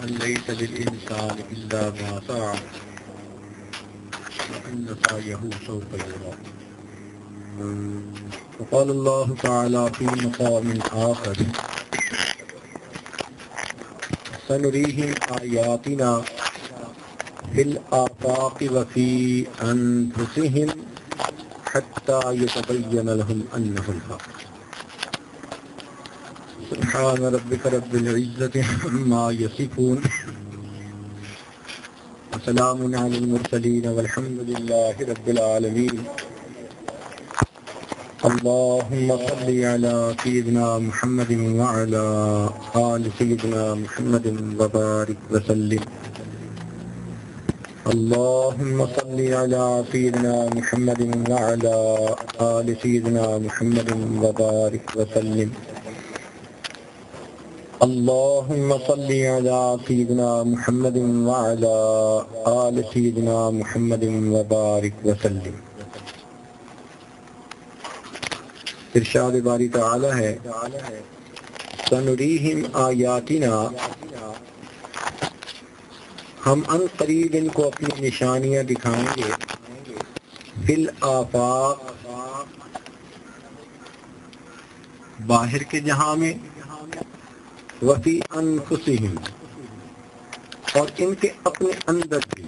أن ليس للإنسان إلا ما سعى وأن سعيه سوف يرى. وقال الله تعالى في مقام آخر سنريهم آياتنا في الآفاق وفي أنفسهم حتى يتبين لهم أنه الحق. سبحان ربك رب العزة عما يصفون وسلام على المرسلين والحمد لله رب العالمين. اللهم صل على سيدنا محمد وعلى آل سيدنا محمد وبارك وسلم. اللهم صل على سيدنا محمد وعلى آل سيدنا محمد وبارك وسلم. اللهم صل على سيدنا محمد وعلى آل سيدنا محمد وبارك وسلم. ارشاد باری تعالی ہے سنریہم آیاتنا، ہم ان قریب ان کو اپنی نشانیاں دکھائیں گے، فی الآفاق باہر کے جہاں میں، وفی انفسہم اور ان کے اپنے اندر بھی،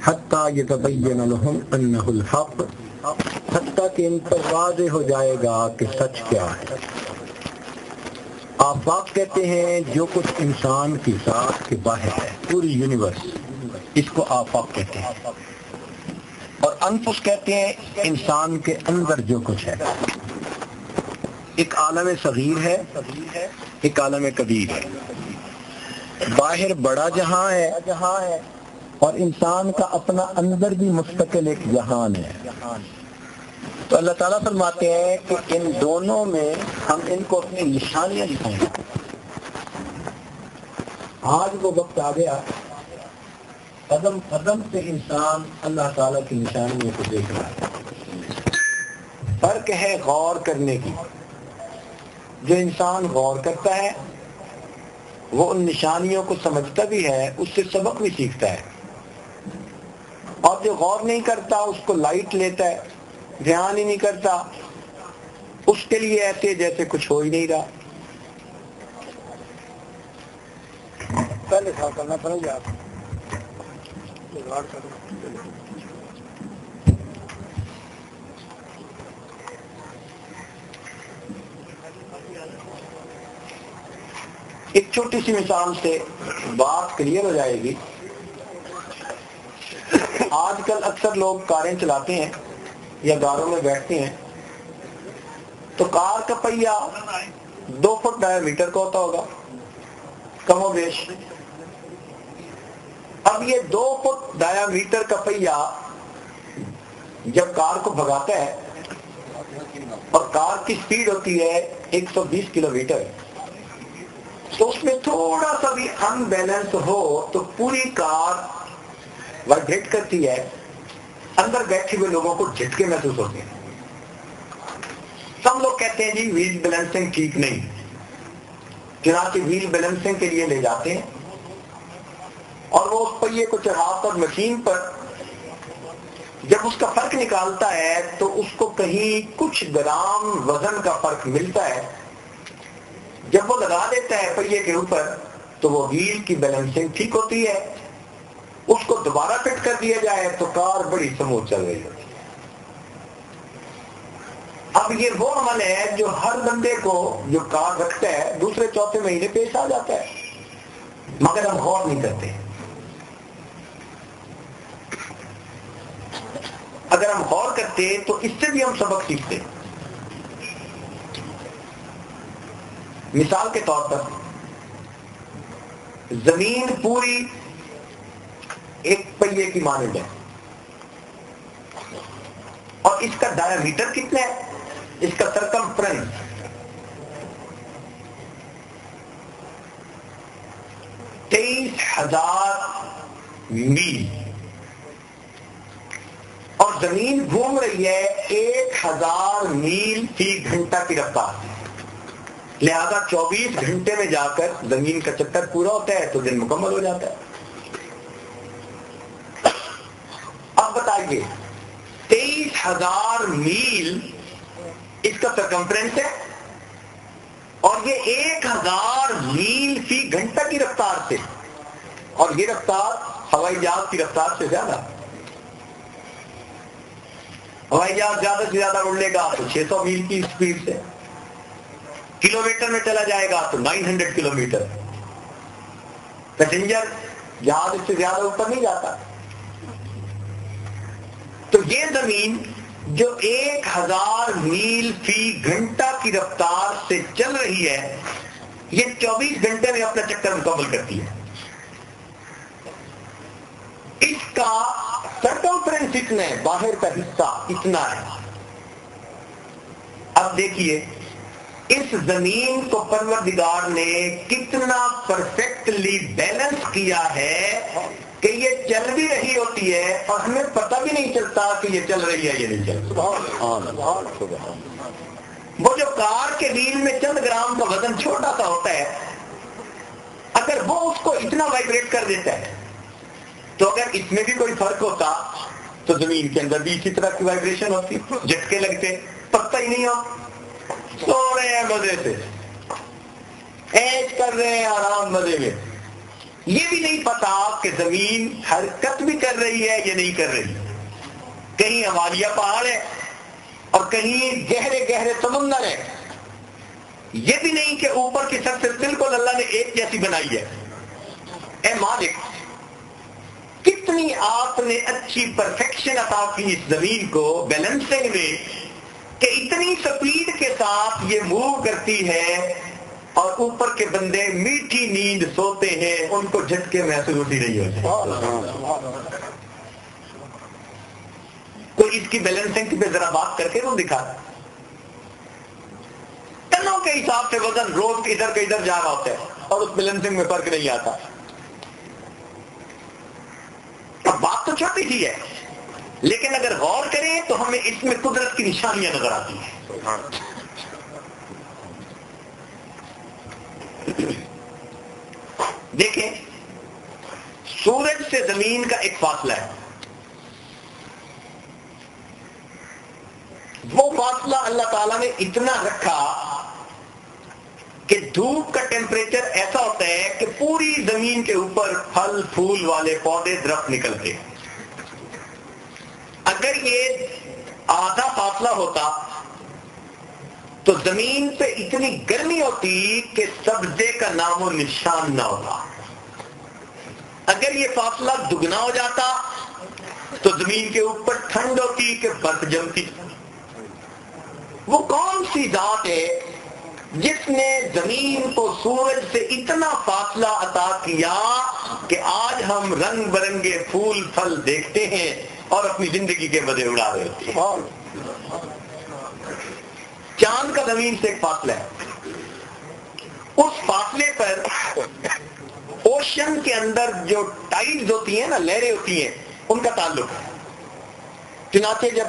حتی یتبین لہم انہ الحق، حتیٰ کہ ان پر واضح ہو جائے گا کہ سچ کیا ہے۔ آفاق کہتے ہیں جو کچھ انسان کی ذات کے باہر ہے، پوری یونیورس، اس کو آفاق کہتے ہیں۔ اور انفس کہتے ہیں انسان کے اندر جو کچھ ہے۔ ایک عالم صغیر ہے، ایک عالم کبیر ہے۔ باہر بڑا جہاں ہے اور انسان کا اپنا اندر بھی مستقل ایک جہان ہے۔ تو اللہ تعالیٰ فرماتے ہیں کہ ان دونوں میں ہم ان کو اپنی نشانیاں دکھائیں گے۔ آج وہ وقت آ گیا، قدم قدم سے انسان اللہ تعالیٰ کی نشانیوں کو دیکھ رہا ہے۔ فرق ہے غور کرنے کی۔ جو انسان غور کرتا ہے وہ ان نشانیوں کو سمجھتا بھی ہے، اس سے سبق بھی سیکھتا ہے، اور جو غور نہیں کرتا اس کو لائٹ لیتا ہے، دھیان ہی نہیں کرتا، اس کے لیے ایسے جیسے کچھ ہو ہی نہیں رہا۔ پہلے تھا کرنا پڑے گا ایک چھوٹی سی مثال سے بات کلیئر ہو جائے گی۔ آج کل اکثر لوگ کاریں چلاتے ہیں یا گاڑیوں میں بیٹھتے ہیں تو کار کا پہیہ 2 فٹ ڈایا میٹر کا ہوتا ہوگا کم و بیش۔ اب یہ 2 فٹ ڈایا میٹر کا پہیہ جب کار کو بھگاتا ہے اور کار کی سپیڈ ہوتی ہے 120 کلو میٹر، تو اس میں تھوڑا سا بھی ان بیلنس ہو تو پوری کار وائبریٹ کرتی ہے، اندر بیٹھے ہوئے لوگوں کو جھٹکے محسوس ہوتے ہیں۔ سب لوگ کہتے ہیں جی ویل بیلنسنگ ٹھیک نہیں، چنانچہ ویل بیلنسنگ کے لیے لے جاتے ہیں اور وہ اس پہیے کو چڑھا کر مشین پر جب اس کا فرق نکالتا ہے تو اس کو کہیں کچھ گرام وزن کا فرق ملتا ہے۔ جب وہ لگا دیتا ہے پہیے کے اوپر تو وہ ویل کی بیلنسنگ ٹھیک ہوتی ہے، اس کو دوبارہ فٹ کر دیا جائے تو کار بڑی سموتھ چل رہی ہوتی ہے۔ اب یہ وہ عمل ہے جو ہر بندے کو جو کار رکھتا ہے دوسرے چوتھے مہینے پیش آ جاتا ہے، مگر ہم غور نہیں کرتے۔ اگر ہم غور کرتے تو اس سے بھی ہم سبق سیکھتے۔ مثال کے طور پر زمین پوری ایک پہیے کی مانند ہے اور اس کا ڈایا میٹر کتنا ہے، اس کا سرکمفرنس 23,000 میل، اور زمین گھوم رہی ہے 1,000 میل فی گھنٹہ کی رفتار سے۔ لہذا 24 گھنٹے میں جا کر زمین کا چکر پورا ہوتا ہے تو دن مکمل ہو جاتا ہے۔ اب بتائیے 23,000 میل اس کا سرکمفرنس ہے، اور یہ 1,000 میل فی گھنٹہ کی رفتار سے، اور یہ رفتار ہوائی جہاز کی رفتار سے زیادہ۔ ہوائی جہاز زیادہ سے زیادہ اڑ لے گا تو 600 میل کی اسپیڈ سے، کلومیٹر میں چلا جائے گا تو 900 کلومیٹر۔ پیسنجر جہاز اس سے زیادہ اوپر نہیں جاتا۔ تو یہ زمین جو 1,000 میل فی گھنٹہ کی رفتار سے چل رہی ہے، یہ 24 گھنٹے میں اپنا چکر مکمل کرتی ہے۔ اس کا سرکمفرنس اتنا ہے، باہر کا حصہ اتنا ہے۔ اب دیکھیے اس زمین کو پروردگار نے کتنا پرفیکٹلی بیلنس کیا ہے کہ یہ چل بھی رہی ہوتی ہے اور ہمیں پتہ بھی نہیں چلتا کہ یہ چل رہی ہے یا نہیں چل رہی۔ وہ جو کار کے ویل میں چند گرام کا وزن چھوٹا سا ہوتا ہے، اگر وہ اس کو اتنا وائبریٹ کر دیتا ہے تو اگر اس میں بھی کوئی فرق ہوتا تو زمین کے اندر بھی اسی طرح کی وائبریشن ہوتی، جھٹکے لگتے، پتہ ہی نہیں ہو، سو رہے ہیں مزے سے، ایش کر رہے ہیں آرام مزے میں، یہ بھی نہیں پتا کہ زمین حرکت بھی کر رہی ہے یا نہیں کر رہی۔ کہیں ہمالیہ پہاڑ ہے اور کہیں گہرے گہرے سمندر ہے، یہ بھی نہیں کہ اوپر کی سطح بالکل اللہ نے ایک جیسی بنائی ہے۔ اے مالک، کتنی آپ نے اچھی پرفیکشن عطا کی اس زمین کو بیلنسنگ میں، کہ اتنی سپیڈ کے ساتھ یہ موو کرتی ہے اور اوپر کے بندے میٹھی نیند سوتے ہیں، ان کو جھٹکے محسوس ہی نہیں ہوتے۔ کوئی اس کی بیلنسنگ پہ ذرا بات کر کے وہ دکھا، ٹنوں کے حساب سے وزن روز ادھر کا ادھر جا رہا ہوتا ہے اور اس بیلنسنگ میں فرق نہیں آتا۔ اب بات تو چھوٹی سی ہے، لیکن اگر غور کریں تو ہمیں اس میں قدرت کی نشانیاں نظر آتی ہیں۔ دیکھیں سورج سے زمین کا ایک فاصلہ ہے، وہ فاصلہ اللہ تعالیٰ نے اتنا رکھا کہ دھوپ کا ٹیمپریچر ایسا ہوتا ہے کہ پوری زمین کے اوپر پھل پھول والے پودے درخت نکلتے ہیں۔ اگر یہ آدھا فاصلہ ہوتا تو زمین پہ اتنی گرمی ہوتی کہ سبزے کا نام و نشان نہ ہوتا۔ اگر یہ فاصلہ دگنا ہو جاتا تو زمین کے اوپر ٹھنڈ ہوتی کہ برف جمتی۔ وہ کون سی ذات ہے جس نے زمین کو سورج سے اتنا فاصلہ عطا کیا کہ آج ہم رنگ برنگے پھول پھل دیکھتے ہیں اور اپنی زندگی کے مزے اڑا رہے ہوتے ہیں؟ چاند کا زمین سے ایک فاصلہ ہے، اس فاصلے پر اوشن کے اندر جو ٹائڈز ہوتی ہیں نا، لہریں ہوتی ہیں، ان کا تعلق ہے۔ چنانچہ جب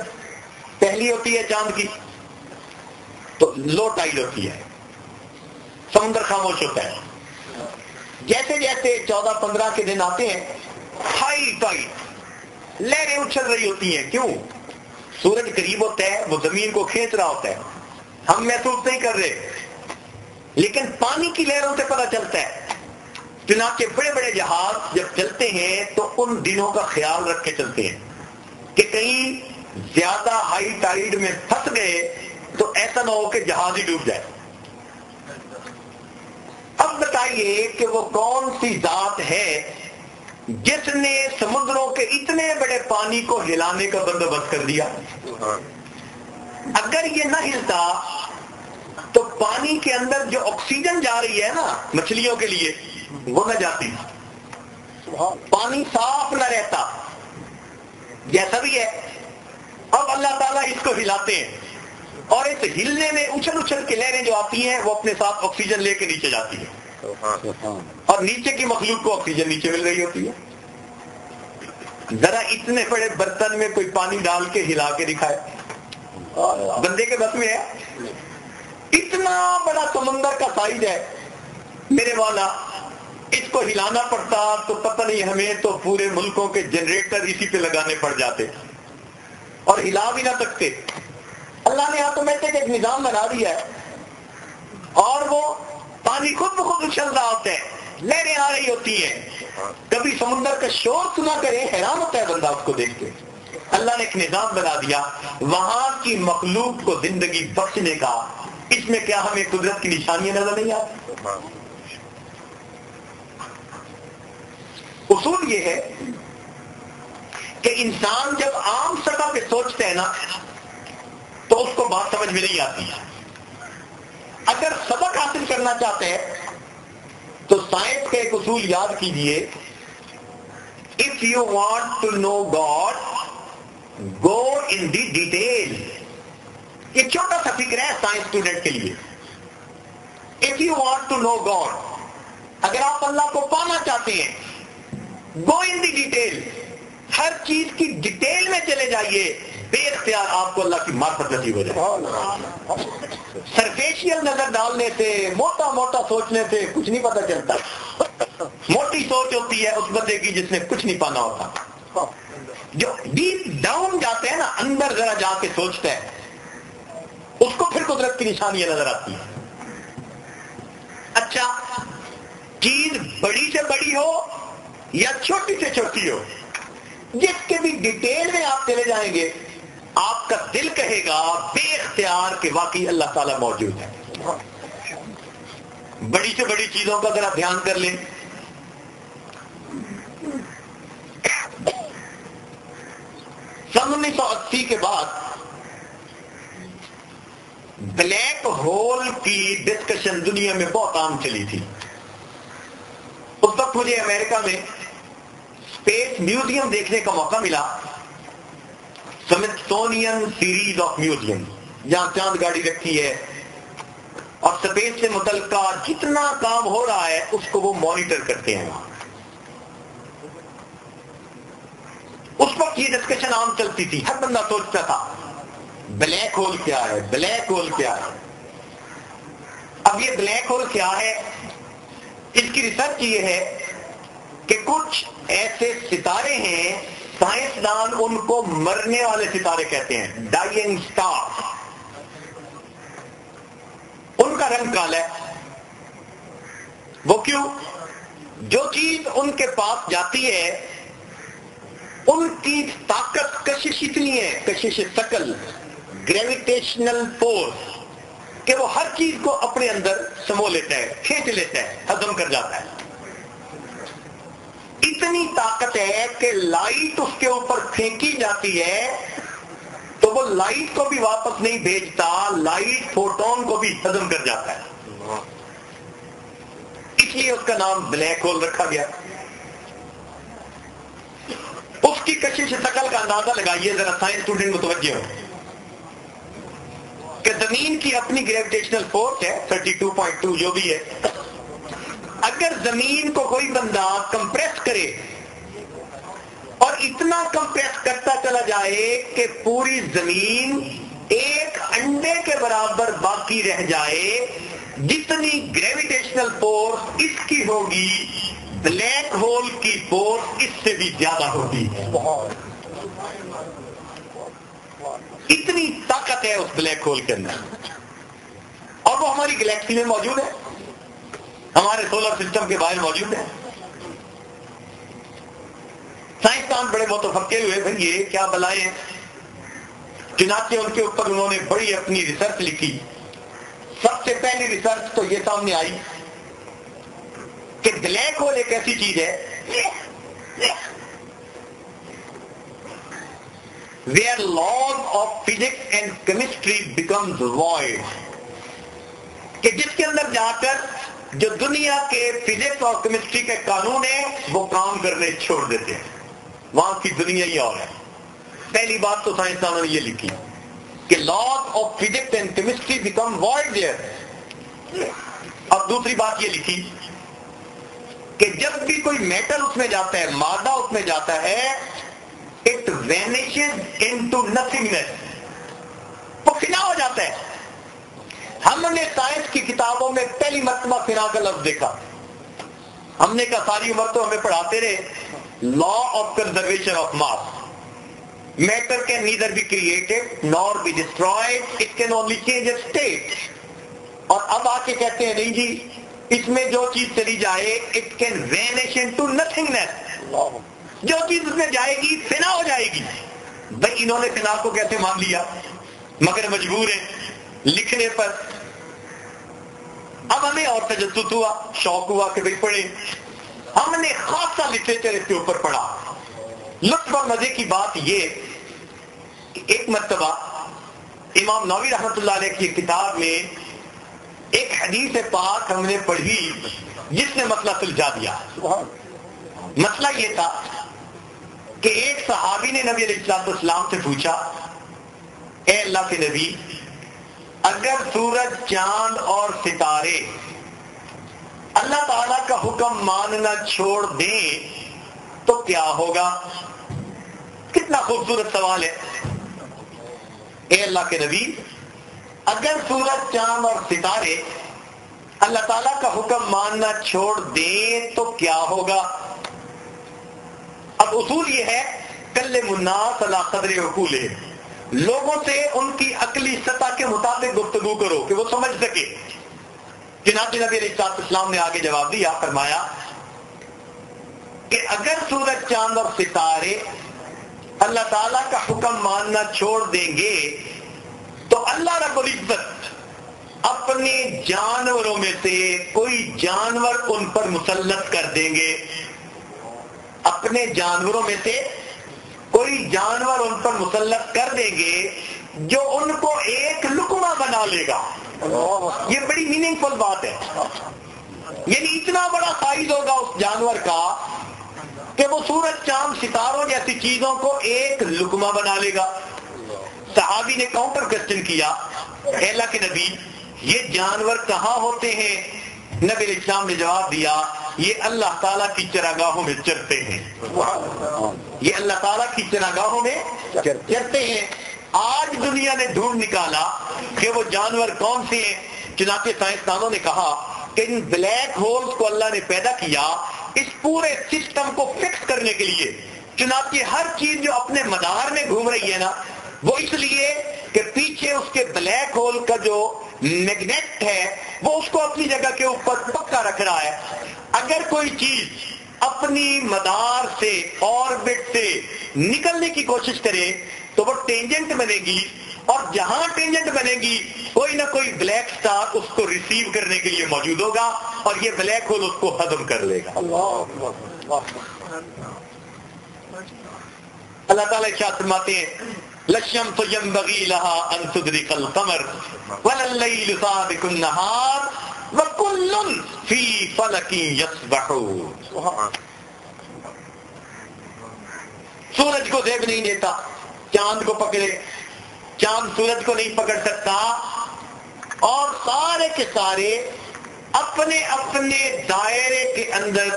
پہلی ہوتی ہے چاند کی تو لو ٹائڈ ہوتی ہے، سمندر خاموش ہوتا ہے۔ جیسے جیسے 14-15 کے دن آتے ہیں، ہائی ٹائڈ، لہریں اچھل رہی ہوتی ہیں۔ کیوں؟ سورج قریب ہوتا ہے، وہ زمین کو کھینچ رہا ہوتا ہے، ہم محسوس نہیں کر رہے، لیکن پانی کی لہروں سے پتہ چلتا ہے۔ چنانچہ بڑے بڑے جہاز جب چلتے ہیں تو ان دنوں کا خیال رکھ کے چلتے ہیں کہ کہیں زیادہ ہائی ٹائڈ میں پھنس گئے تو ایسا نہ ہو کہ جہاز ہی ڈوب جائے۔ اب بتائیے کہ وہ کون سی ذات ہے جس نے سمندروں کے اتنے بڑے پانی کو ہلانے کا بندوبست کر دیا؟ اگر یہ نہ ہلتا تو پانی کے اندر جو آکسیجن جا رہی ہے نا مچھلیوں کے لیے، وہ نہ جاتی، پانی صاف نہ رہتا۔ جیسا بھی ہے، اب اللہ تعالیٰ اس کو ہلاتے ہیں اور اس ہلنے میں اچھل اچھل کے لہریں جو آتی ہیں وہ اپنے ساتھ آکسیجن لے کے نیچے جاتی ہے، اور نیچے کی مخلوق کو آکسیجن نیچے مل رہی ہوتی ہے۔ ذرا اتنے بڑے برتن میں کوئی پانی ڈال کے ہلا کے دکھائے، بندے کے بس میں ہے؟ اتنا بڑا سمندر کا سائز ہے میرے والا، اس کو ہلانا پڑتا تو پتہ نہیں ہمیں تو پورے ملکوں کے جنریٹر اسی پہ لگانے پڑ جاتے اور ہلا بھی نہ سکتے۔ اللہ نے آٹومیٹک ایک نظام بنا دیا ہے اور وہ پانی خود بخود اچھل رہا ہوتا ہے، لہریں آ رہی ہوتی ہیں، کبھی سمندر کا شور سنا کرے حیران ہوتا ہے بندہ اس کو دیکھ کے۔ اللہ نے ایک نظام بنا دیا وہاں کی مخلوق کو زندگی بخشنے کا۔ اس میں کیا ہمیں قدرت کی نشانیاں نظر نہیں آتی؟ اصول یہ ہے کہ انسان جب عام سطح پہ سوچتا ہے نا تو اس کو بات سمجھ میں نہیں آتی۔ اگر سبق حاصل کرنا چاہتے ہیں تو سائنس کا ایک اصول یاد کیجئے، if you want to know God go in the detail۔ یہ چھوٹا سا فکر ہے سائنس اسٹوڈنٹ کے لیے۔ if you want to know God، اگر آپ اللہ کو پانا چاہتے ہیں go in the detail، ہر چیز کی ڈیٹیل میں چلے جائیے، بے اختیار آپ کو اللہ کی معرفت نصیب ہو جائے۔ سرفیشیل نظر ڈالنے سے، موٹا موٹا سوچنے سے کچھ نہیں پتہ چلتا۔ موٹی سوچ ہوتی ہے اس بندے کی جس نے کچھ نہیں پانا ہوتا۔ جو ڈیپ ڈاؤن جاتے ہیں نا، اندر ذرا جا کے سوچتا ہے، اس کو پھر قدرت کی نشانیاں نظر آتی ہیں۔ اچھا، چیز بڑی سے بڑی ہو یا چھوٹی سے چھوٹی ہو، جس کے بھی ڈیٹیل میں آپ چلے جائیں گے آپ کا دل کہے گا بے اختیار کہ واقعی اللہ تعالیٰ موجود ہے۔ بڑی سے بڑی چیزوں کا ذرا دھیان کر لیں۔ سن 1980 کے بعد بلیک ہول کی ڈسکشن دنیا میں بہت عام چلی تھی۔ اس وقت مجھے امریکہ میں اسپیس میوزیم دیکھنے کا موقع ملا، سمتھسونین سیریز آف میوزیم، جہاں چاند گاڑی رکھی ہے اور اسپیس سے متعلقہ جتنا کام ہو رہا ہے اس کو وہ مانیٹر کرتے ہیں۔ اس وقت یہ ڈسکشن عام چلتی تھی، ہر بندہ سوچتا تھا بلیک ہول کیا ہے، بلیک ہول کیا ہے۔ اب یہ بلیک ہول کیا ہے، اس کی ریسرچ یہ ہے کہ کچھ ایسے ستارے ہیں، سائنسدان ان کو مرنے والے ستارے کہتے ہیں، ڈائنگ سٹار۔ ان کا رنگ کالا ہے۔ وہ کیوں؟ جو چیز ان کے پاس جاتی ہے ان کی طاقت، کشش اتنی ہے، کشش ثقل، گریویٹیشنل فورس، کہ وہ ہر چیز کو اپنے اندر سمو لیتا ہے، کھینچ لیتا ہے، ہضم کر جاتا ہے۔ اتنی طاقت ہے کہ لائٹ اس کے اوپر پھینکی جاتی ہے تو وہ لائٹ کو بھی واپس نہیں بھیجتا، لائٹ فوٹون کو بھی ہضم کر جاتا ہے۔ اس لیے اس کا نام بلیک ہول رکھا گیا۔ اس کی کشش ثقل کا اندازہ لگائیے ذرا، سائنس اسٹوڈنٹ متوجہ ہو کہ زمین کی اپنی گریویٹیشنل فورس ہے 32.2 جو بھی ہے۔ اگر زمین کو کوئی بندہ کمپریس کرے اور اتنا کمپریس کرتا چلا جائے کہ پوری زمین ایک انڈے کے برابر باقی رہ جائے، جتنی گریویٹیشنل فورس اس کی ہوگی بلیک ہول کی فورس اس سے بھی زیادہ ہوگی۔ اتنی طاقت ہے اس بلیک ہول کے اندر، اور وہ ہماری گلیکسی میں موجود ہے، ہمارے سولر سسٹم کے باہر موجود ہے۔ سائنسدان بڑے متفکر ہوئے، بھئی یہ کیا بلائیں، چنانچہ ان کے اوپر انہوں نے بڑی اپنی ریسرچ لکھی۔ سب سے پہلی ریسرچ تو یہ سامنے آئی کہ بلیک ہول ایک ایسی چیز ہے where laws of physics and chemistry becomes void، کہ جس کے اندر جا کر جو دنیا کے فزکس اور کیمسٹری کے قانون ہیں وہ کام کرنے چھوڑ دیتے ہیں، وہاں کی دنیا ہی اور ہے۔ پہلی بات تو سائنسدانوں نے یہ لکھی کہ laws of physics and chemistry became wide there. اور دوسری بات یہ لکھی کہ جب بھی کوئی میٹل اس میں جاتا ہے، مادہ اس میں جاتا ہے، اٹ وینشز انٹو نتھنگنیس، وہ فنا ہو جاتا ہے۔ ہم نے سائنس کی کتابوں میں پہلی مرتبہ فنا کا لفظ دیکھا. ہم نے کہا ساری عمر تو ہمیں پڑھاتے رہے law of conservation of mass. Matter can neither be created nor be destroyed, it can only change its state. اور اب آ کے کہتے ہیں نہیں جی اس میں جو چیز چلی جائے it can vanish into nothingness, جو چیز اس میں جائے گی فنا ہو جائے گی. بھائی انہوں نے فنا کو کیسے مان لیا, مگر مجبور ہیں لکھنے پر. اب ہمیں اور تجسس ہوا, شوق ہوا کہ بھائی پڑھیں. ہم نے خاصا لٹریچر اس کے اوپر پڑھا. لطف اور مزے کی بات یہ کہ ایک مرتبہ امام نووی رحمۃ اللہ علیہ کی کتاب میں ایک حدیث پاک ہم نے پڑھی جس نے مسئلہ سلجھا دیا. مسئلہ یہ تھا کہ ایک صحابی نے نبی علیہ السلام سے پوچھا, اے اللہ کے نبی, اگر سورج چاند اور ستارے اللہ تعالیٰ کا حکم ماننا چھوڑ دیں تو کیا ہوگا؟ کتنا خوبصورت سوال ہے. اے اللہ کے نبی, اگر سورج چاند اور ستارے اللہ تعالیٰ کا حکم ماننا چھوڑ دیں تو کیا ہوگا؟ اب اصول یہ ہے کلم الناس علی قدر عقولہم, لوگوں سے ان کی عقلی سطح کے مطابق گفتگو کرو کہ وہ سمجھ سکے. چنانچہ نبی علیہ السلام نے آگے جواب دیا, فرمایا کہ اگر سورج چاند اور ستارے اللہ تعالیٰ کا حکم ماننا چھوڑ دیں گے تو اللہ رب العزت اپنے جانوروں میں سے کوئی جانور ان پر مسلط کر دیں گے. اپنے جانوروں میں سے کوئی جانور ان پر مسلط کر دیں گے جو ان کو ایک لقمہ بنا لے گا. یہ بڑی میننگ فل بات ہے. یعنی اتنا بڑا سائز ہوگا اس جانور کا کہ وہ سورج چاند ستاروں جیسی چیزوں کو ایک لقمہ بنا لے گا. صحابی نے کاؤنٹر کوسچن کیا, اے اللہ کے نبی یہ جانور کہاں ہوتے ہیں؟ نبی علیہ السلام نے جواب دیا, یہ اللہ تعالیٰ کی چراگاہوں میں چرتے ہیں. یہ اللہ تعالیٰ کی چراگاہوں میں چرتے ہیں. آج دنیا نے ڈھونڈ نکالا کہ وہ جانور کون سے ہیں. چنانچہ سائنسدانوں نے کہا کہ ان بلیک ہولز کو اللہ نے پیدا کیا اس پورے سسٹم کو فکس کرنے کے لیے. چنانچہ ہر چیز جو اپنے مدار میں گھوم رہی ہے نا, وہ اس لیے کہ پیچھے اس کے بلیک ہول کا جو میگنیٹ ہے وہ اس کو اپنی جگہ کے اوپر پکا رکھ رہا ہے. اگر کوئی چیز اپنی مدار سے آربٹ سے نکلنے کی کوشش کرے تو وہ ٹینجنٹ بنے گی, اور جہاں ٹینجنٹ بنے گی کوئی نہ کوئی بلیک سٹار اس کو ریسیو کرنے کے لیے موجود ہوگا اور یہ بلیک ہول اس کو ہضم کر لے گا. اللہ تعالیٰ ارشاد فرماتے ہیں لَلشَّمْسُ يَنبَغِي لَهَا أَن تُدْرِكَ الْقَمَرَ وَلَا اللَّيْلُ سَابِقُ النَّهَارِ وَكُلٌّ فِي فَلَكٍ يَسْبَحُونَ. سورج کو زیب نہیں دیتا, چاند کو پکڑے, چاند سورج کو نہیں پکڑ سکتا, اور سارے کے سارے اپنے اپنے دائرے کے اندر,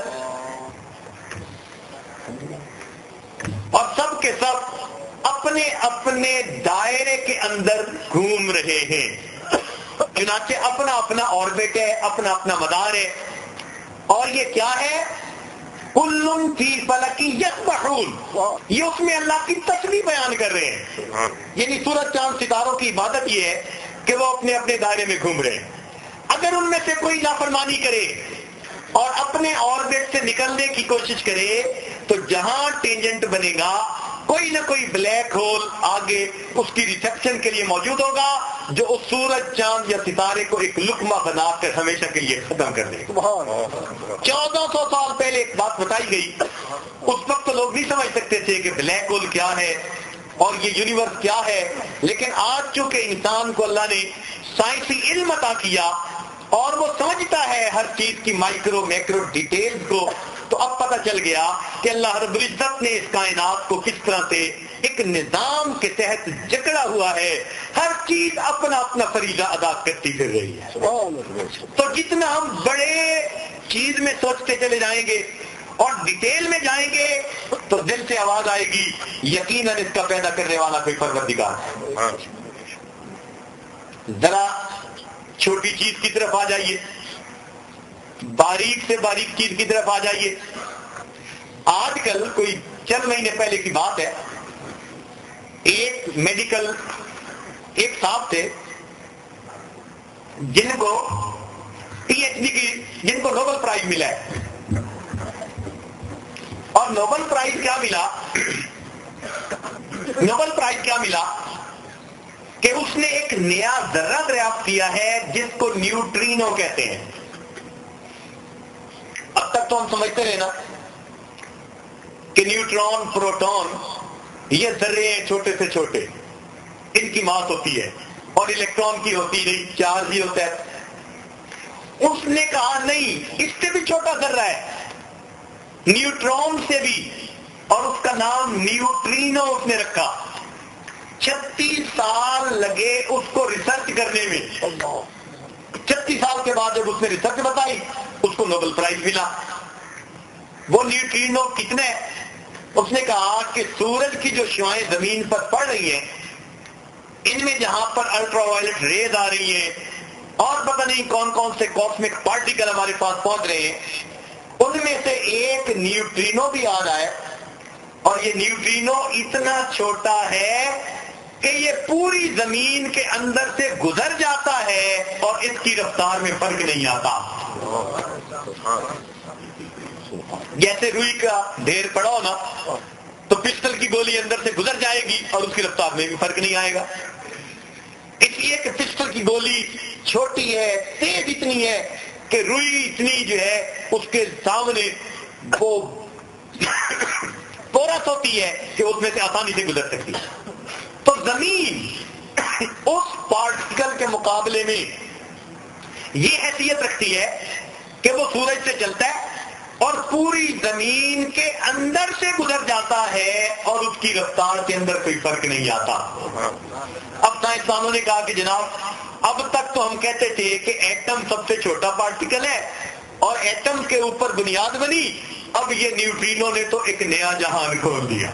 اور سب کے سب اپنے اپنے دائرے کے اندر گھوم رہے ہیں. چنانچہ اپنا اپنا آربٹ ہے, اپنا اپنا مدار ہے. اور یہ کیا ہے؟ کلٌ فی فلک یسبحون. یہ اس میں اللہ کی تسبیح بیان کر رہے ہیں. یعنی سورج چاند ستاروں کی عبادت یہ ہے کہ وہ اپنے اپنے دائرے میں گھوم رہے ہیں. اگر ان میں سے کوئی نافرمانی کرے اور اپنے آربٹ سے نکلنے کی کوشش کرے تو جہاں ٹینجنٹ بنے گا کوئی نہ کوئی بلیک ہول آگے اس کی ریسپشن کے لیے موجود ہوگا جو اس سورج چاند یا ستارے کو ایک لقمہ بنا کر ہمیشہ کے لیے ختم کر دے گا. 1400 سال پہلے ایک بات بتائی گئی, اس وقت تو لوگ نہیں سمجھ سکتے تھے کہ بلیک ہول کیا ہے اور یہ یونیورس کیا ہے. لیکن آج چونکہ انسان کو اللہ نے سائنسی علم عطا کیا اور وہ سمجھتا ہے ہر چیز کی مائکرو میکرو ڈیٹیلز کو, تو اب پتہ چل گیا کہ اللہ رب العزت نے اس کائنات کو کس طرح سے ایک نظام کے تحت جکڑا ہوا ہے. ہر چیز اپنا اپنا فریضہ ادا کرتی پھر رہی ہے. تو جتنا ہم بڑے چیز میں سوچتے چلے جائیں گے اور ڈیٹیل میں جائیں گے تو دل سے آواز آئے گی یقیناً اس کا پیدا کرنے والا کوئی پروردگار ہے. ذرا چھوٹی چیز کی طرف آ جائیے، باریک سے باریک چیز کی طرف آ جائیے. آج کل کوئی چند مہینے پہلے کی بات ہے، ایک میڈیکل ایک صاحب تھے جن کو پی ایچ ڈی کی، جن کو نوبل پرائز ملا ہے. اور نوبل پرائز کیا ملا؟ نوبل پرائز کیا ملا کہ اس نے ایک نیا ذرہ دریافت کیا ہے جس کو نیوٹرینو کہتے ہیں. اب تک تو ہم سمجھتے رہے نا کہ نیوٹرون، پروٹون یہ ذرے ہیں چھوٹے سے چھوٹے، ان کی ماس ہوتی ہے اور الیکٹران کی ہوتی نہیں، چارج ہی ہوتا ہے. اس نے کہا نہیں، اس سے بھی چھوٹا ذرہ ہے، نیوٹرون سے بھی، اور اس کا نام نیوٹرینو اس نے رکھا. 36 سال لگے اس کو ریسرچ کرنے میں. 36 سال کے بعد جب اس نے ریسرچ بتائی اس کو نوبل پرائز ملا. وہ نیوٹرینو کتنے؟ اس نے کہا کہ سورج کی جو شعاعیں زمین پر پڑ رہی ہیں، ان میں جہاں پر الٹرا وائلٹ ریز آ رہی ہیں اور پتہ نہیں کون کون سے کاسمک پارٹیکل ہمارے پاس پہنچ رہے ہیں، ان میں سے ایک نیوٹرینو بھی آ رہا ہے. اور یہ نیوٹرینو اتنا چھوٹا ہے کہ یہ پوری زمین کے اندر سے گزر جاتا ہے اور اس کی رفتار میں فرق نہیں آتا. جیسے روئی کا ڈھیر پڑا ہو نا تو پسٹل کی گولی اندر سے گزر جائے گی اور اس کی رفتار میں بھی فرق نہیں آئے گا. اس لیے کہ پسٹل کی گولی چھوٹی ہے، تیز اتنی ہے کہ روئی اتنی جو ہے اس کے سامنے وہ پورس ہوتی ہے کہ اس میں سے آسانی سے گزر سکتی ہے. تو زمین اس پارٹیکل کے مقابلے میں یہ حیثیت رکھتی ہے کہ وہ سورج سے چلتا ہے اور پوری زمین کے اندر سے گزر جاتا ہے اور اس کی رفتار کے اندر کوئی فرق نہیں آتا. اب سائنسدانوں نے کہا کہ جناب اب تک تو ہم کہتے تھے کہ ایٹم سب سے چھوٹا پارٹیکل ہے اور ایٹم کے اوپر بنیاد بنی، اب یہ نیوٹرینو نے تو ایک نیا جہان کھول دیا.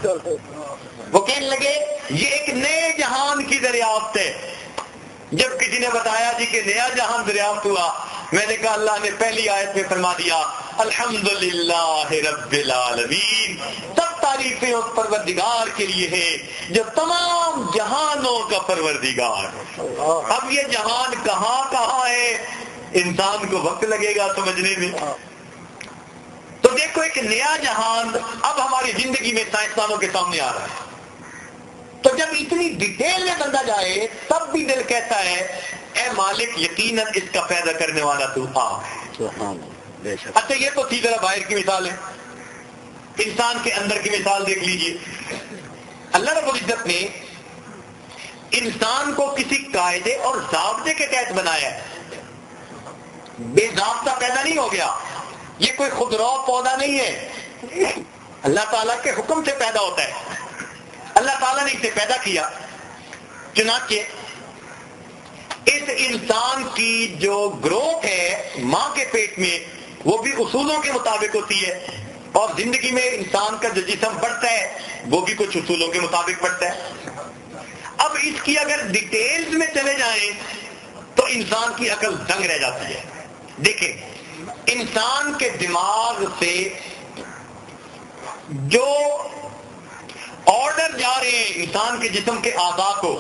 وہ کہنے لگے یہ ایک نئے جہان کی دریافت ہے. جب کسی نے بتایا جی کہ نیا جہان دریافت ہوا، میں نے کہا اللہ نے پہلی آیت میں فرما دیا الحمدللہ رب العالمین، سب تعریفیں اس پروردگار کے لیے ہیں جو تمام جہانوں کا پروردگار. اب یہ جہان کہاں کہاں ہے انسان کو وقت لگے گا سمجھنے میں. تو دیکھو ایک نیا جہان اب ہماری زندگی میں سائنسدانوں کے سامنے آ رہا ہے. تو جب اتنی ڈیٹیل میں بندہ جائے تب بھی دل کہتا ہے اے مالک یقیناً اس کا پیدا کرنے والا تو آپ ہے. اچھا یہ تو تھی ذرا باہر کی مثال ہے، انسان کے اندر کی مثال دیکھ لیجئے. اللہ رب العزت نے انسان کو کسی قاعدے اور ضابطے کے تحت بنایا ہے، بے ضابطہ پیدا نہیں ہو گیا. یہ کوئی خودرو پودا نہیں ہے، اللہ تعالیٰ کے حکم سے پیدا ہوتا ہے. اللہ تعالیٰ نے اسے پیدا کیا، چنانچہ اس انسان کی جو گروتھ ہے ماں کے پیٹ میں وہ بھی اصولوں کے مطابق ہوتی ہے، اور زندگی میں انسان کا جو جسم بڑھتا ہے وہ بھی کچھ اصولوں کے مطابق بڑھتا ہے. اب اس کی اگر ڈیٹیلز میں چلے جائیں تو انسان کی عقل دنگ رہ جاتی ہے. دیکھیں انسان کے دماغ سے جو آرڈر جا رہے ہیں انسان کے جسم کے اعضاء کو،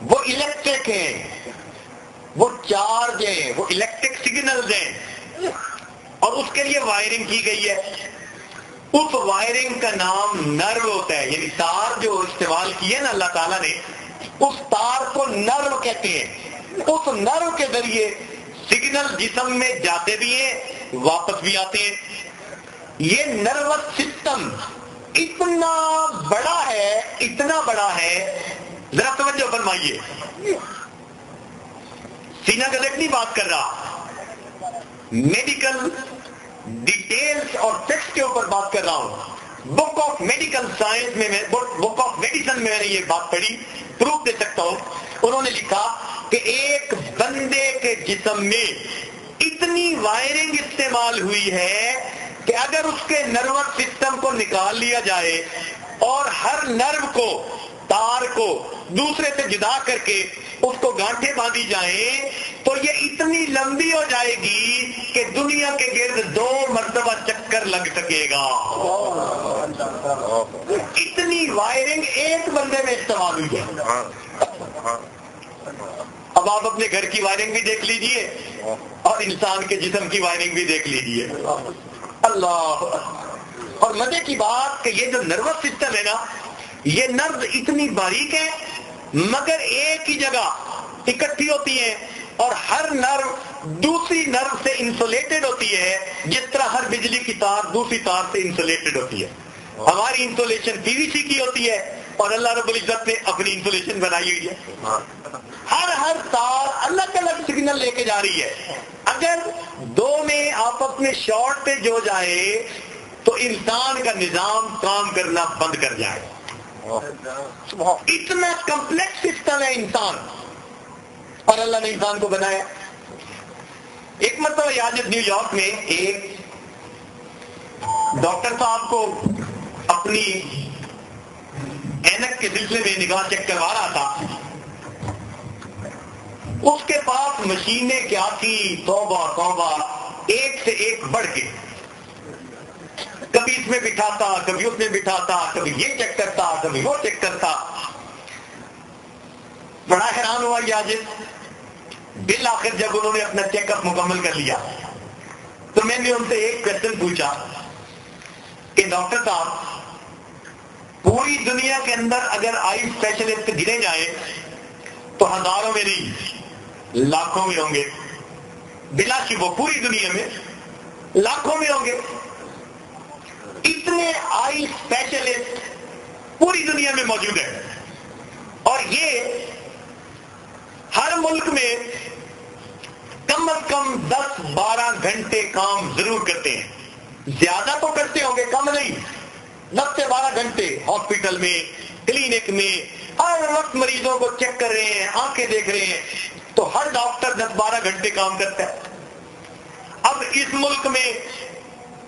وہ الیکٹرک ہیں، وہ چارج ہیں، وہ الیکٹرک سگنلز ہیں، اور اس کے لیے وائرنگ کی گئی ہے. اس وائرنگ کا نام نرو ہوتا ہے. یعنی تار جو استعمال کی ہے نا اللہ تعالیٰ نے، اس تار کو نرو کہتے ہیں. اس نرو کے ذریعے سگنل جسم میں جاتے بھی ہیں واپس بھی آتے ہیں. یہ نروس سسٹم اتنا بڑا ہے، اتنا بڑا ہے، ذرا توجہ فرمائیے. سینہ غلط نہیں بات کر رہا، میڈیکل ڈیٹیلز اور فیکٹس کے اوپر بات کر رہا ہوں. بک آف میڈیکل سائنس میں بک آف میڈیسن میں میں نے یہ بات پڑھی، پروف دے سکتا ہوں. انہوں نے لکھا کہ ایک بندے کے جسم میں اتنی وائرنگ استعمال ہوئی ہے کہ اگر اس کے نروس سسٹم کو نکال لیا جائے اور ہر نرو کو تار کو دوسرے سے جدا کر کے اس کو گانٹھیں باندھی جائیں تو یہ اتنی لمبی ہو جائے گی کہ دنیا کے گرد 2 مرتبہ چکر لگ سکے گا. اتنی وائرنگ ایک بندے میں استعمال ہوئی ہے. اب آپ اپنے گھر کی وائرنگ بھی دیکھ لیجئے اور انسان کے جسم کی وائرنگ بھی دیکھ لیجئے. اللہ. اور مزے کی بات کہ یہ جو نروس سسٹم ہے نا، یہ نرو اتنی باریک ہے مگر ایک ہی جگہ اکٹھی ہوتی ہیں اور ہر نرو دوسری نرو سے انسولیٹڈ ہوتی ہے، جس طرح ہر بجلی کی تار دوسری تار سے انسولیٹڈ ہوتی ہے. ہماری انسولیشن پی وی سی کی ہوتی ہے اور اللہ رب العزت نے اپنی انسولیشن بنائی ہوئی ہے. ہر تار الگ الگ سگنل لے کے جا رہی ہے. اگر 2 میں آپس میں شارٹ پہ جو جائے تو انسان کا نظام کام کرنا بند کر جائے. اتنا کمپلیکس سسٹم ہے انسان، اور اللہ نے انسان کو بنایا. ایک مرتبہ یاد ہے نیو یارک میں ایک ڈاکٹر صاحب کو اپنی اینک کے سلسلے میں نگاہ چیک کروا رہا تھا. اس کے پاس مشینیں کیا تھی، توبہ توبہ، ایک سے ایک بڑھ کے. کبھی اس میں بٹھاتا، کبھی اس میں بٹھاتا، کبھی یہ چیک کرتا، کبھی وہ چیک کرتا. بڑا حیران ہوا یاجد. بالآخر جب انہوں نے اپنا چیک اپ مکمل کر لیا تو میں نے ان سے ایک کوشچن پوچھا کہ ڈاکٹر صاحب، پوری دنیا کے اندر اگر آئی اسپیشلسٹ گنے جائیں تو ہزاروں میں نہیں، لاکھوں میں ہوں گے. بلا شبہ پوری دنیا میں لاکھوں میں ہوں گے. اتنے آئی اسپیشلسٹ پوری دنیا میں موجود ہیں اور یہ ہر ملک میں کم از کم 10-12 گھنٹے کام ضرور کرتے ہیں. زیادہ تو کرتے ہوں گے، کم نہیں. 10 سے 12 گھنٹے ہاسپٹل میں، کلینک میں ہر وقت مریضوں کو چیک کر رہے ہیں، آنکھیں دیکھ رہے ہیں. تو ہر ڈاکٹر 10-12 گھنٹے کام کرتا ہے. اب اس ملک میں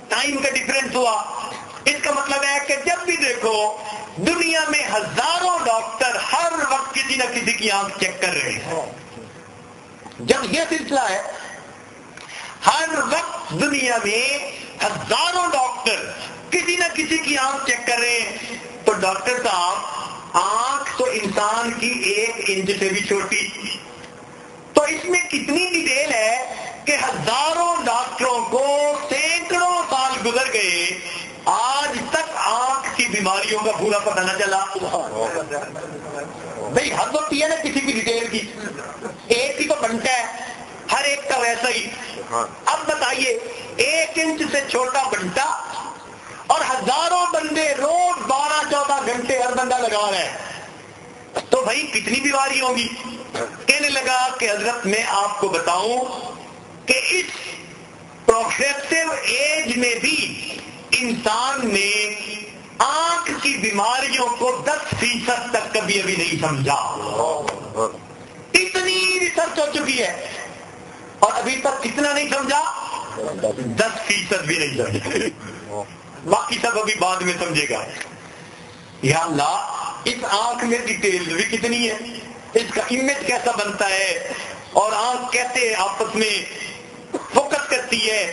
ٹائم کا ڈفرنس ہوا. اس کا مطلب ہے کہ جب بھی دیکھو دنیا میں ہزاروں ڈاکٹر ہر وقت کسی نہ کسی کی آنکھ چیک کر رہے ہیں. جب یہ سلسلہ ہے، ہر وقت دنیا میں ہزاروں ڈاکٹر کسی نہ کسی کی آنکھ چیک کر رہے ہیں، تو ڈاکٹر صاحب آنکھ تو انسان کی 1 انچ سے بھی چھوٹی. تو اس میں کتنی ڈیٹیل ہے کہ ہزاروں ڈاکٹروں کو سینکڑوں سال گزر گئے، آج تک آنکھ کی بیماریوں کا پورا پتہ نہ چلا. بھئی حد ہوتی ہے نا کسی کی ڈیٹیل کی. ایک ہی تو بنتا ہے، ہر ایک کا ویسا ہی. اب بتائیے 1 انچ سے چھوٹا بنتا اور ہزاروں بندے روز 12-14 گھنٹے ہر بندہ لگا رہا ہے، تو بھائی کتنی بیماری ہوگی. کہنے لگا کہ حضرت میں آپ کو بتاؤں کہ اس پروگریسو ایج میں بھی انسان نے آنکھ کی بیماریوں کو 10% تک کبھی ابھی نہیں سمجھا. اتنی ریسرچ ہو چکی ہے اور ابھی تک کتنا نہیں سمجھا، 10% بھی نہیں سمجھا. باقی سب ابھی بعد میں سمجھے گا. یا اللہ، اس آنکھ میں ڈیٹیل بھی کتنی ہے، اس کا امیج کیسا بنتا ہے اور آنکھ کیسے آپس میں فوکس کرتی ہے.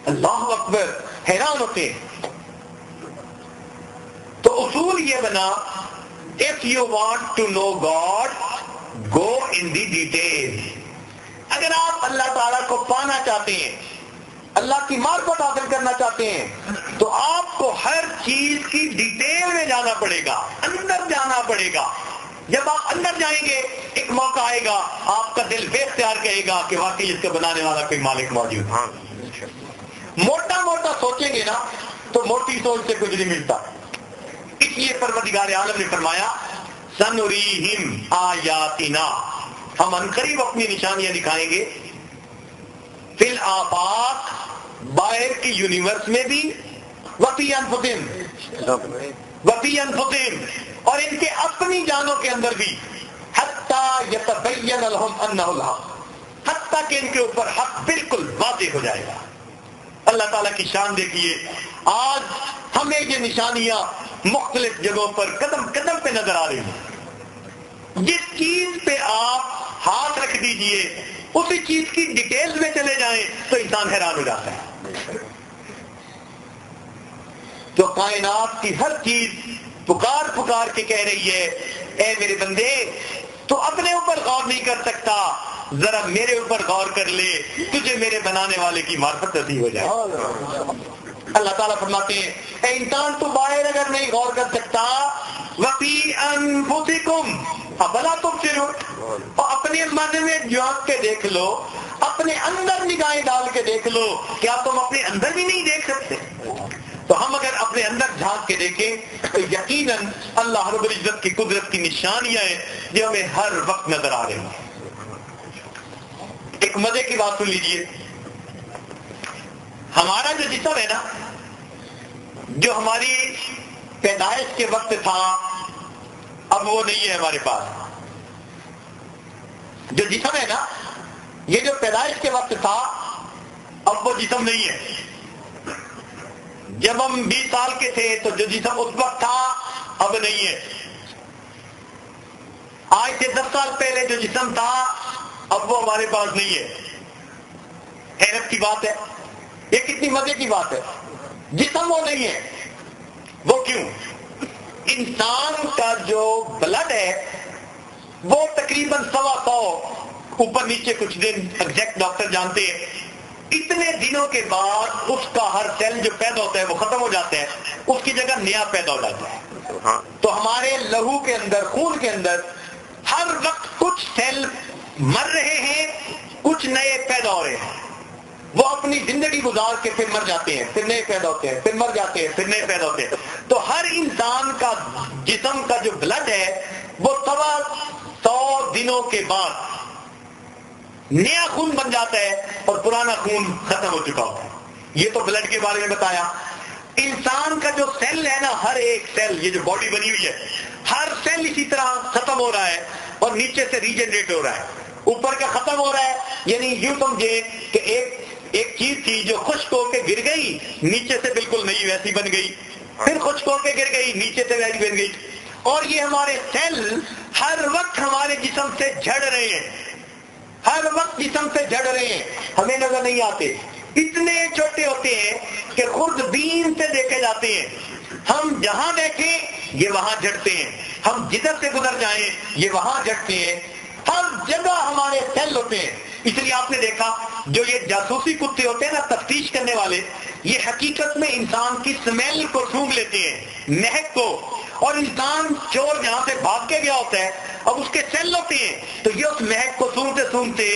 اللہ اکبر، حیران ہوتے ہیں. تو اصول یہ بنا، if you want to know God, go in the details. اگر آپ اللہ تعالیٰ کو پانا چاہتے ہیں، اللہ کی معرفت حاصل کرنا چاہتے ہیں، تو آپ کو ہر چیز کی ڈیٹیل میں جانا پڑے گا، اندر جانا پڑے گا. جب آپ اندر جائیں گے ایک موقع آئے گا آپ کا دل بے اختیار کہے گا کہ واقعی اس کا بنانے والا کوئی مالک موجود. موٹا موٹا سوچیں گے نا تو موٹی سوچ سے کچھ نہیں ملتا. اس لیے پروردگار عالم نے فرمایا سنریہم آیاتنا، ہم عنقریب اپنی نشانیاں دکھائیں گے فی الآفاق، باہر کی یونیورس میں بھی، وفی انفسہم، وفی انفسہم، اور ان کے اپنی جانوں کے اندر بھی، حتی یتبین لہم انہ الحق، حتیٰ کہ ان کے اوپر حق بالکل واضح ہو جائے گا. اللہ تعالیٰ کی شان دیکھیے. آج ہمیں یہ نشانیاں مختلف جگہوں پر قدم قدم پہ نظر آ رہی ہے. جس چیز پہ آپ ہاتھ رکھ دیجئے اسی چیز کی ڈیٹیلز میں چلے جائیں تو انسان حیران ہو جاتا ہے. تو کائنات کی ہر چیز پکار پکار کے کہہ رہی ہے اے میرے بندے تو اپنے اوپر غور نہیں کر سکتا, ذرا میرے اوپر غور کر لے, تجھے میرے بنانے والے کی معرفت نصیب ہو جائے. اللہ تعالیٰ فرماتے ہیں اے انسان تو باہر اگر نہیں غور کر سکتا وفی انفسکم افلا تبصرون, اور اپنے من میں جھانک کے دیکھ لو, اپنے اندر نگاہیں ڈال کے دیکھ لو, کیا تم اپنے اندر بھی نہیں دیکھ سکتے؟ تو ہم اگر اپنے اندر جھانک کے دیکھیں تو یقیناً اللہ رب العزت کی قدرت کی نشانیاں ہیں جو ہمیں ہر وقت نظر آ رہی ہیں. ایک مزے کی بات سن لیجیے, ہمارا جو جسم ہے نا, جو ہماری پیدائش کے وقت تھا اب وہ نہیں ہے ہمارے پاس. جو جسم ہے نا یہ جو پیدائش کے وقت تھا اب وہ جسم نہیں ہے. جب ہم 20 سال کے تھے تو جو جسم اس وقت تھا اب نہیں ہے. آج سے 10 سال پہلے جو جسم تھا اب وہ ہمارے پاس نہیں ہے. حیرت کی بات ہے, یہ کتنی مزے کی بات ہے. جسم وہ نہیں ہے, وہ کیوں؟ انسان کا جو بلڈ ہے وہ تقریباً 125 اوپر نیچے کچھ دن ایگزیکٹ ڈاکٹر جانتے ہیں, اتنے دنوں کے بعد اس کا ہر سیل جو پیدا ہوتا ہے وہ ختم ہو جاتا ہے, اس کی جگہ نیا پیدا ہو جاتا ہے. تو ہمارے لہو کے اندر, خون کے اندر ہر وقت کچھ سیل مر رہے ہیں, کچھ نئے پیدا ہو رہے ہیں. وہ اپنی زندگی گزار کے پھر مر جاتے ہیں, پھر نئے پیدا ہوتے ہیں, پھر مر جاتے ہیں, پھر نئے پیدا ہوتے ہیں. تو ہر انسان کا جسم کا جو بلڈ ہے وہ 100 دنوں کے بعد نیا خون بن جاتا ہے اور پرانا خون ختم ہو چکا ہوتا ہے. یہ تو بلڈ کے بارے میں بتایا. انسان کا جو سیل ہے نا, ہر ایک سیل, یہ جو باڈی بنی ہوئی ہے, ہر سیل اسی طرح ختم ہو رہا ہے اور نیچے سے ریجنریٹ ہو رہا ہے. اوپر کا ختم ہو رہا ہے, یعنی یوں سمجھے کہ ایک چیز تھی جو خشک ہو کے گر گئی, نیچے سے بالکل نئی ویسی بن گئی, پھر خشک ہو کے گر گئی, نیچے سے ویسی بن گئی. اور یہ ہمارے سیل ہر وقت ہمارے جسم سے جھڑ رہے ہیں, ہر وقت جسم سے جھڑ رہے ہیں, ہمیں نظر نہیں آتے. اتنے چھوٹے ہوتے ہیں کہ خود بین سے دیکھے جاتے ہیں. ہم جہاں دیکھیں یہ وہاں جھڑتے ہیں, ہم جدھر سے گزر جائیں یہ وہاں جھڑتے ہیں. ہر جگہ ہمارے سیل ہوتے ہیں. اس لیے آپ نے دیکھا جو یہ جاسوسی کتے ہوتے ہیں نا, تفتیش کرنے والے, یہ حقیقت میں انسان کی سمیل کو سونگھ لیتے ہیں, مہک کو. اور انسان چور جہاں سے بھاگ کے گیا ہوتا ہے اب اس کے سیل ہوتے ہیں تو یہ اس مہک کو سونگتے سونگتے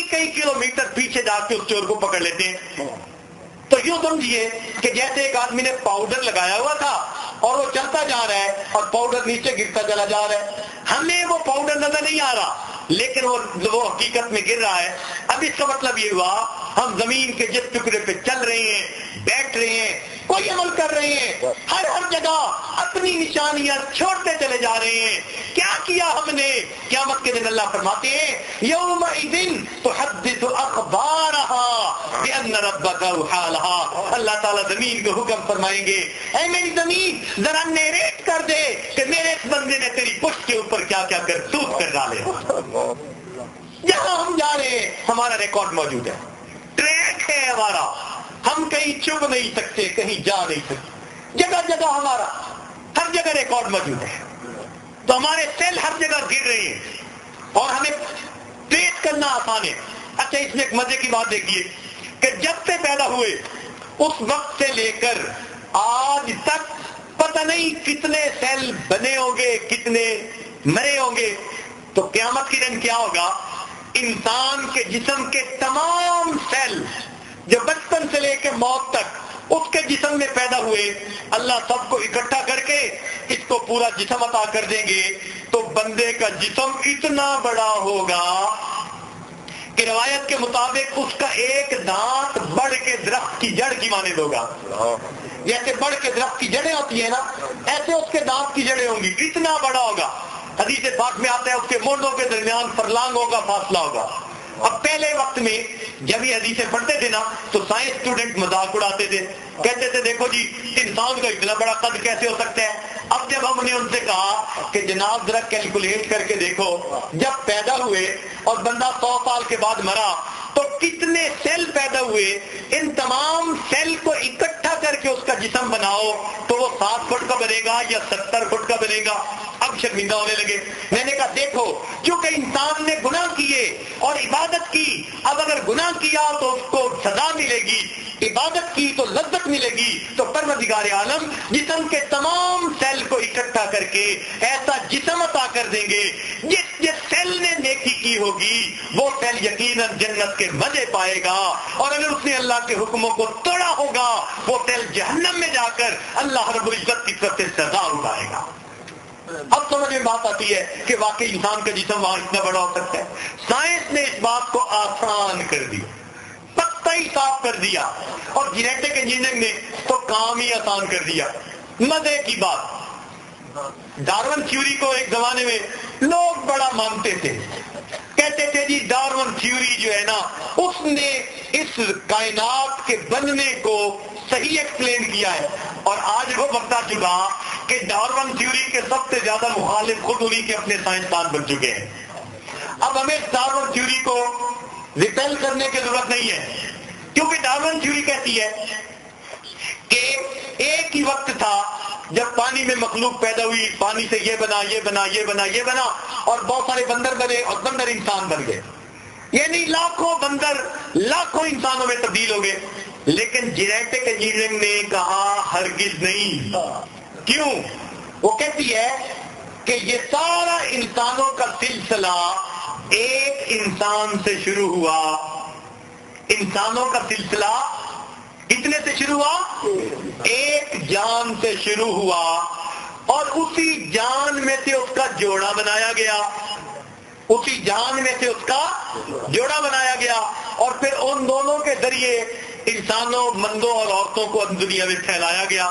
کئی کلومیٹر پیچھے جا کے اس چور کو پکڑ لیتے ہیں. تو یوں سمجھیے کہ جیسے ایک آدمی نے پاؤڈر لگایا ہوا تھا اور وہ چلتا جا رہا ہے اور پاؤڈر نیچے گرتا چلا جا رہا ہے. ہمیں وہ پاؤڈر نظر نہیں آ رہا لیکن وہ حقیقت میں گر رہا ہے. اب اس کا مطلب یہ ہوا ہم زمین کے جس ٹکڑے پہ چل رہے ہیں, بیٹھ رہے ہیں, کوئی عمل کر رہے ہیں, ہر جگہ اپنی نشانیاں چھوڑتے چلے جا رہے ہیں. کیا کیا ہم نے؟ قیامت کے دن اللہ فرماتے ہیں یومئذ تحدث اخبارها بان ربک اوحی لها. اللہ تعالیٰ زمین کو حکم فرمائیں گے اے میری زمین ذرا نیریٹ کر دے کہ میرے اس بندے نے تیری پشت کے اوپر کیا کیا کرتوت کر ڈالے. جہاں ہم جا رہے ہیں ہمارا ریکارڈ موجود ہے, ٹریک ہے ہمارا, ہم کہیں چھپ نہیں سکتے, کہیں جا نہیں سکتے, جگہ جگہ ہمارا ہر جگہ ریکارڈ موجود ہے. تو ہمارے سیل ہر جگہ گر رہے ہیں اور ہمیں ٹریس کرنا آسان ہے. اچھا اس میں ایک مزے کی بات دیکھیے کہ جب سے پیدا ہوئے اس وقت سے لے کر آج تک پتہ نہیں کتنے سیل بنے ہوں گے, کتنے مرے ہوں گے. تو قیامت کے دن کیا ہوگا؟ انسان کے جسم کے تمام سیل جو بچپن سے لے کے موت تک اس کے جسم میں پیدا ہوئے, اللہ سب کو اکٹھا کر کے اس کو پورا جسم عطا کر دیں گے. تو بندے کا جسم اتنا بڑا ہوگا کہ روایت کے مطابق اس کا ایک دانت بڑھ کے درخت کی جڑ کی مانند ہوگا. جیسے بڑھ کے درخت کی جڑیں ہوتی ہیں نا, ایسے اس کے دانت کی جڑیں ہوں گی, اتنا بڑا ہوگا. حدیث پاک میں آتا ہے اس کے مونڈوں کے درمیان فرلانگوں کا فاصلہ ہوگا. اب پہلے وقت میں جب یہ حدیثیں پڑھتے تھے نا تو سائنس اسٹوڈنٹ مذاق اڑاتے تھے, کہتے تھے دیکھو جی انسان کا اتنا بڑا قد کیسے ہو سکتا ہے؟ اب جب ہم نے ان سے کہا کہ جناب ذرا کیلکولیٹ کر کے دیکھو، جب پیدا ہوئے اور بندہ 100 سال کے بعد مرا تو کتنے سیل پیدا ہوئے، ان تمام سیل کو اکٹھا کر کے اس کا جسم بناؤ تو وہ 7 فٹ کا بنے گا یا 70 فٹ کا بنے گا۔ اب شرمندہ ہونے لگے۔ میں نے کہا دیکھو کیونکہ انسان نے گناہ کیے اور عبادت کی، اب اگر گناہ کیا تو اس کو سزا ملے گی، عبادت کی تو لذت ملے گی، تو پروردگار عالم جسم کے تمام سیل کو اکٹھا کر کے ایسا جسم عطا کر دیں گے جس سیل نے نیکی کی ہوگی وہ سیل یقیناً جنت کے مزے پائے گا، اور اگر اس نے اللہ کے حکموں کو توڑا ہوگا وہ سیل جہنم میں جا کر اللہ رب العزت کی طرف سے سزا اٹھائے گا۔ اب سمجھ میں بات آتی ہے کہ واقعی انسان کا جسم وہاں اتنا بڑا ہو سکتا ہے۔ سائنس نے اس بات کو آسان کر دیا، پتہ ہی صاف کر دیا، اور جینیٹک انجینئرنگ نے تو کام ہی آسان کر دیا۔ مزے کی بات، ڈارون تھیوری کو ایک زمانے میں لوگ بڑا مانتے تھے، کہتے تھے جی ڈارون تھیوری جو ہے نا اس نے اس کائنات کے بننے کو صحیح ایکسپلین کیا ہے، اور آج وہ وقت آ چکا کہ ڈارون تھیوری کے سب سے زیادہ مخالف خود انہی کے اپنے سائنسدان بن چکے ہیں۔ اب ہمیں ڈارون تھیوری کو ریپیل کرنے کی ضرورت نہیں ہے، کیونکہ ڈارون تھیوری کہتی ہے کہ ایک ہی وقت تھا جب پانی میں مخلوق پیدا ہوئی، پانی سے یہ بنا یہ بنا یہ بنا یہ بنا، اور بہت سارے بندر بنے اور بندر انسان بن گئے، یعنی لاکھوں بندر لاکھوں انسانوں میں تبدیل ہو گئے۔ لیکن جینیٹک انجینئرنگ نے کہا ہرگز نہیں۔ کیوں؟ وہ کہتی ہے کہ یہ سارا انسانوں کا سلسلہ ایک انسان سے شروع ہوا، انسانوں کا سلسلہ کتنے سے شروع ہوا؟ ایک جان سے شروع ہوا، اور اسی جان میں سے اس کا جوڑا بنایا گیا، اسی جان میں سے اس کا جوڑا بنایا گیا، اور پھر ان دونوں کے ذریعے انسانوں، مردوں اور عورتوں کو دنیا میں پھیلایا گیا۔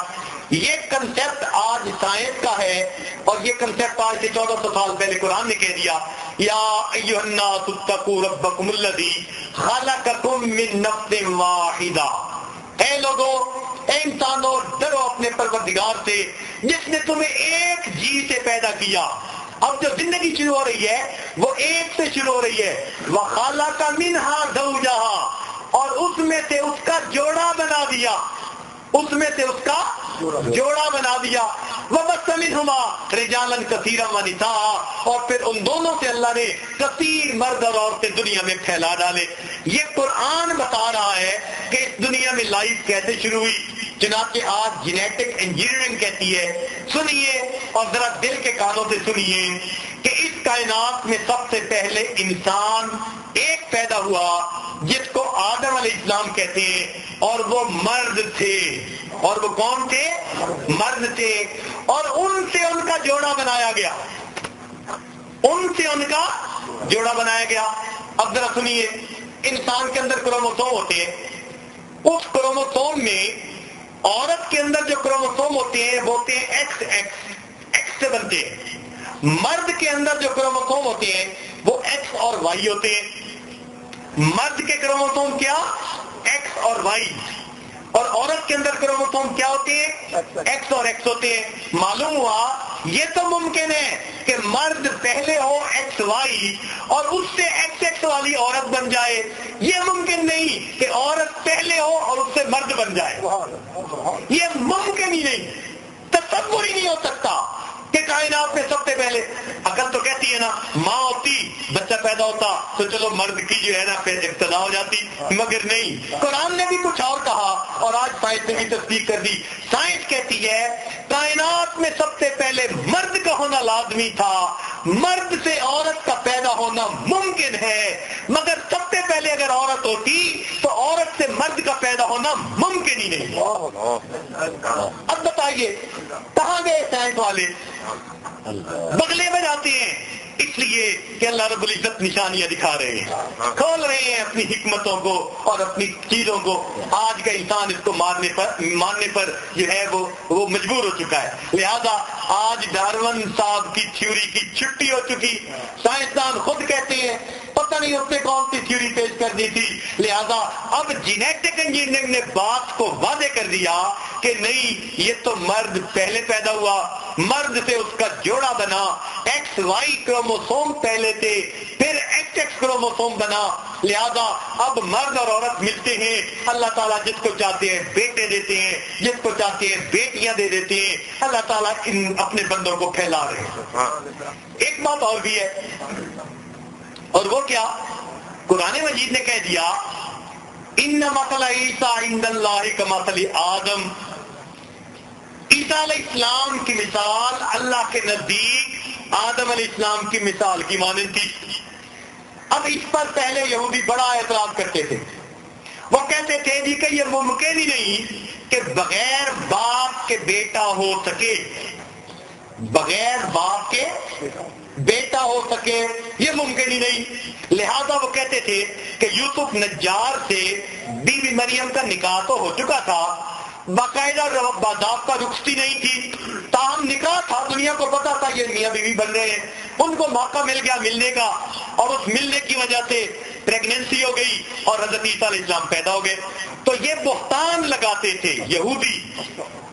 یہ کنسیپٹ آج سائنس کا ہے، اور یہ کنسیپٹ آج سے 1400 سال پہلے قرآن نے کہہ دیا، یا ایھا الناس اتقوا ربکم الذی خلقکم من نفس واحدہ، اے لوگوں، اے انسانوں، ڈرو اپنے پروردگار سے جس نے تمہیں ایک جی سے پیدا کیا۔ اب جو زندگی شروع ہو رہی ہے وہ ایک سے شروع ہو رہی ہے، وَخَلَقَ مِنْهَا زَوْجَهَا، اور اس میں سے اس کا جوڑا بنا دیا، اس میں سے اس کا جوڑا بنا دیا، وَبَثَّ مِنْهُمَا رِجَالًا كَثِيرًا وَنِسَاءً، اور پھر ان دونوں سے اللہ نے کثیر مرد اور عورتیں دنیا میں پھیلا ڈالے۔ یہ قرآن بتا رہا ہے کہ اس دنیا میں لائف کیسے شروع ہوئی۔ چنانچہ آج جینیٹک انجینئرنگ کہتی ہے، سنیے اور ذرا دل کے کانوں سے سنیے، کہ اس کائنات میں سب سے پہلے انسان ایک پیدا ہوا جس کو آدم علیہ السلام کہتے ہیں، اور وہ مرد تھے، اور وہ کون تھے؟ مرد تھے، اور ان سے ان کا جوڑا بنایا گیا، ان سے ان کا جوڑا بنایا گیا۔ اب ذرا سنیے، انسان کے اندر کروموسوم ہوتے ہیں، اس کروموسوم میں عورت کے اندر جو کروموسوم ہوتے ہیں وہ ہوتے ہیں ایکس، ایکس سے بنتے ہیں۔ مرد کے اندر جو کروموسوم ہوتے ہیں وہ ایکس اور وائی ہوتے ہیں۔ مرد کے کروموسوم کیا؟ ایکس اور وائی، اور عورت کے اندر کروموسوم کیا ہوتے ہیں؟ ایکس اور ایکس ہوتے ہیں۔ معلوم ہوا یہ تو ممکن ہے کہ مرد پہلے ہو ایکس وائی اور اس سے ایکس ایکس والی عورت بن جائے، یہ ممکن نہیں کہ عورت پہلے ہو اور اس سے مرد بن جائے، یہ ممکن ہی نہیں، تصور ہی نہیں ہو سکتا کہ کائنات میں سب سے پہلے، عقل تو کہتی ہے نا ماں ہوتی بچہ پیدا ہوتا تو چلو مرد کی جو ہے نا پھر ابتدا ہو جاتی، مگر نہیں، قرآن نے بھی کچھ اور کہا اور آج سائنس نے بھی تصدیق کر دی۔ سائنس کہتی ہے کائنات میں سب سے پہلے مرد کا ہونا لازمی تھا، مرد سے عورت کا پیدا ہونا ممکن ہے، مگر سب سے پہلے اگر عورت ہوتی تو عورت سے مرد کا پیدا ہونا ممکن ہی نہیں۔ اب بتائیے کہاں گئے سائنس والے؟ بغلے میں جاتے ہیں، اس لیے کہ اللہ رب العزت نشانیاں دکھا رہے ہیں، کھول رہے ہیں اپنی حکمتوں کو اور اپنی چیزوں کو۔ آج کا انسان اس کو ماننے پر جو ہے وہ مجبور ہو چکا ہے، لہذا آج ڈارون صاحب کی تھیوری کی چھٹی ہو چکی۔ سائنسدان خود کہتے ہیں پتہ نہیں اس نے کون سی تھیوری پیش کر دی تھی. لہذا اب جینیٹک انجینئرنگ نے بات کو واضح کر دیا کہ نہیں، یہ تو مرد پہلے پیدا ہوا، مرد سے اس کا جوڑا بنا، ایکس وائی کروموسوم پہلے تھے، پھر ایکس ایکس کروموسوم بنا. لہذا اب مرد اور عورت ملتے ہیں، اللہ تعالیٰ جس کو چاہتے ہیں بیٹے دیتے ہیں، جس کو چاہتے ہیں بیٹیاں دے دیتے ہیں. اللہ تعالیٰ اپنے بندوں کو پھیلا رہے ہیں. ایک بات اور بھی ہے، اور وہ کیا؟ قرآن مجید نے کہہ دیا ان مثل عیسیٰ عند اللہ کمثل آدم. عیسیٰ علیہ السلام کی مثال اللہ کے نزدیک آدم علیہ السلام کی مثال کی مانند تھی. اب اس پر پہلے یہودی بڑا اعتراض کرتے تھے. وہ کہتے تھے جی کہ یہ ممکن ہی نہیں کہ بغیر باپ کے بیٹا ہو سکے، بغیر باپ کے بیٹا ہو سکے، یہ ممکن ہی نہیں. لہذا وہ کہتے تھے کہ یوسف نجار سے بی بی مریم کا نکاح تو ہو چکا تھا، باقاعدہ باضابطہ رخصتی نہیں تھی، تاہم نکاح تھا، دنیا کو پتا تھا یہ میاں بیوی بن رہے ہیں. ان کو موقع مل گیا ملنے کا، اور اس ملنے کی وجہ سے پریگننسی ہو گئی اور حضرت عیسیٰ علیہ السلام پیدا ہو گئے. تو یہ بہتان لگاتے تھے یہودی،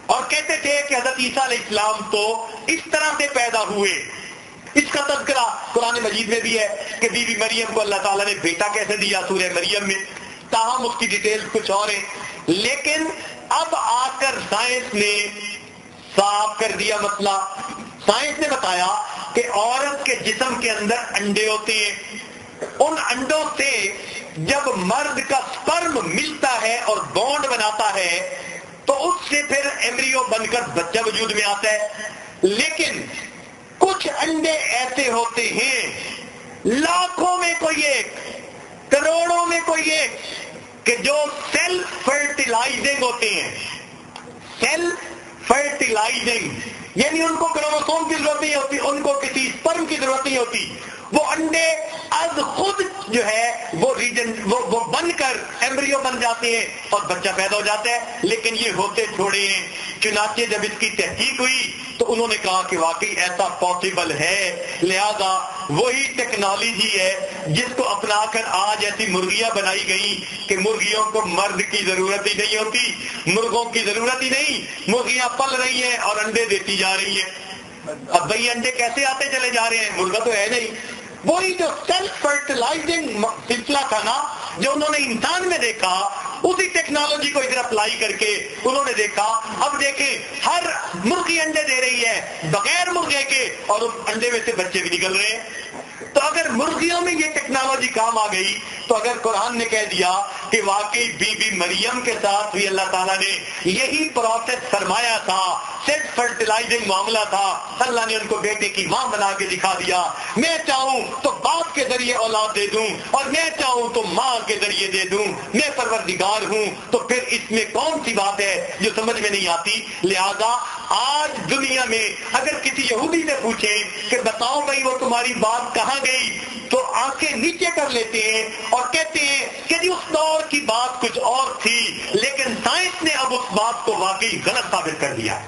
اور کہتے تھے کہ حضرت عیسیٰ علیہ السلام تو اس طرح سے پیدا ہوئے. اس کا تذکرہ قرآن مجید میں بھی ہے کہ بی بی مریم کو اللہ تعالیٰ نے بیٹا کیسے دیا سورہ مریم میں، تاہم اس کی ڈیٹیلز کچھ اور ہیں. لیکن اب آ کر سائنس نے صاف کر دیا مسئلہ. سائنس نے بتایا کہ عورت کے جسم کے اندر انڈے ہوتے ہیں، ان انڈوں سے جب مرد کا سپرم ملتا ہے اور بونڈ بناتا ہے تو اس سے پھر ایمبریو بن کر بچہ وجود میں آتا ہے. لیکن کچھ انڈے ایسے ہوتے ہیں، لاکھوں میں کوئی ایک، کروڑوں میں کوئی ایک، کہ جو سیلف فرٹیلائزنگ ہوتے ہیں. سیلف فرٹیلائزنگ یعنی ان کو کروموسوم کی ضرورت نہیں ہوتی، ان کو کسی سپرم کی ضرورت نہیں ہوتی. وہ انڈے از خود جو ہے وہ بن کر ایمبریو بن جاتے ہیں اور بچہ پیدا ہو جاتا ہے. لیکن یہ ہوتے تھوڑے ہیں. چنانچہ جب اس کی تحقیق ہوئی تو انہوں نے کہا کہ واقعی ایسا پاسبل ہے. لہذا وہی ٹیکنالوجی ہے جس کو اپنا کر آج ایسی مرغیاں بنائی گئی کہ مرغیوں کو مرد کی ضرورت ہی نہیں ہوتی، مرغوں کی ضرورت ہی نہیں، مرغیاں پل رہی ہیں اور انڈے دیتی جا رہی ہیں. اب بھئی انڈے کیسے آتے چلے جا رہے ہیں؟ مرغا تو ہے نہیں. وہی جو سیلف فرٹیلائزنگ سلسلہ تھا نا، جو انہوں نے انسان میں دیکھا، اسی ٹیکنالوجی کو ادھر اپلائی کر کے انہوں نے دیکھا. اب دیکھیں ہر مرغی انڈے دے رہی ہے بغیر مرغے کے، اور اس انڈے میں سے بچے بھی نکل رہے ہیں. تو اگر مرغیوں میں یہ ٹیکنالوجی کام آ گئی تو اگر قرآن نے کہہ دیا کہ واقعی بی بی مریم کے ساتھ بھی اللہ تعالیٰ نے یہی پروسیس فرمایا تھا، سیلف فرٹیلائزنگ معاملہ تھا، اللہ نے ان کو بیٹے کی ماں بنا کے دکھا دیا. میں چاہوں تو باپ کے ذریعے اولاد دے دوں اور میں چاہوں تو ماں کے ذریعے دے دوں، میں پروردگار ہوں. تو پھر اس میں کون سی بات ہے جو سمجھ میں نہیں آتی؟ لہذا آج دنیا میں اگر کسی یہودی سے پوچھیں کہ بتاؤ بھائی وہ تمہاری بات کہاں گئی، تو آنکھیں نیچے کر لیتے ہیں اور کہتے ہیں کہ جی اس دور کی بات کچھ اور تھی، لیکن سائنس نے اب اس بات کو واقعی غلط ثابت کر دیا.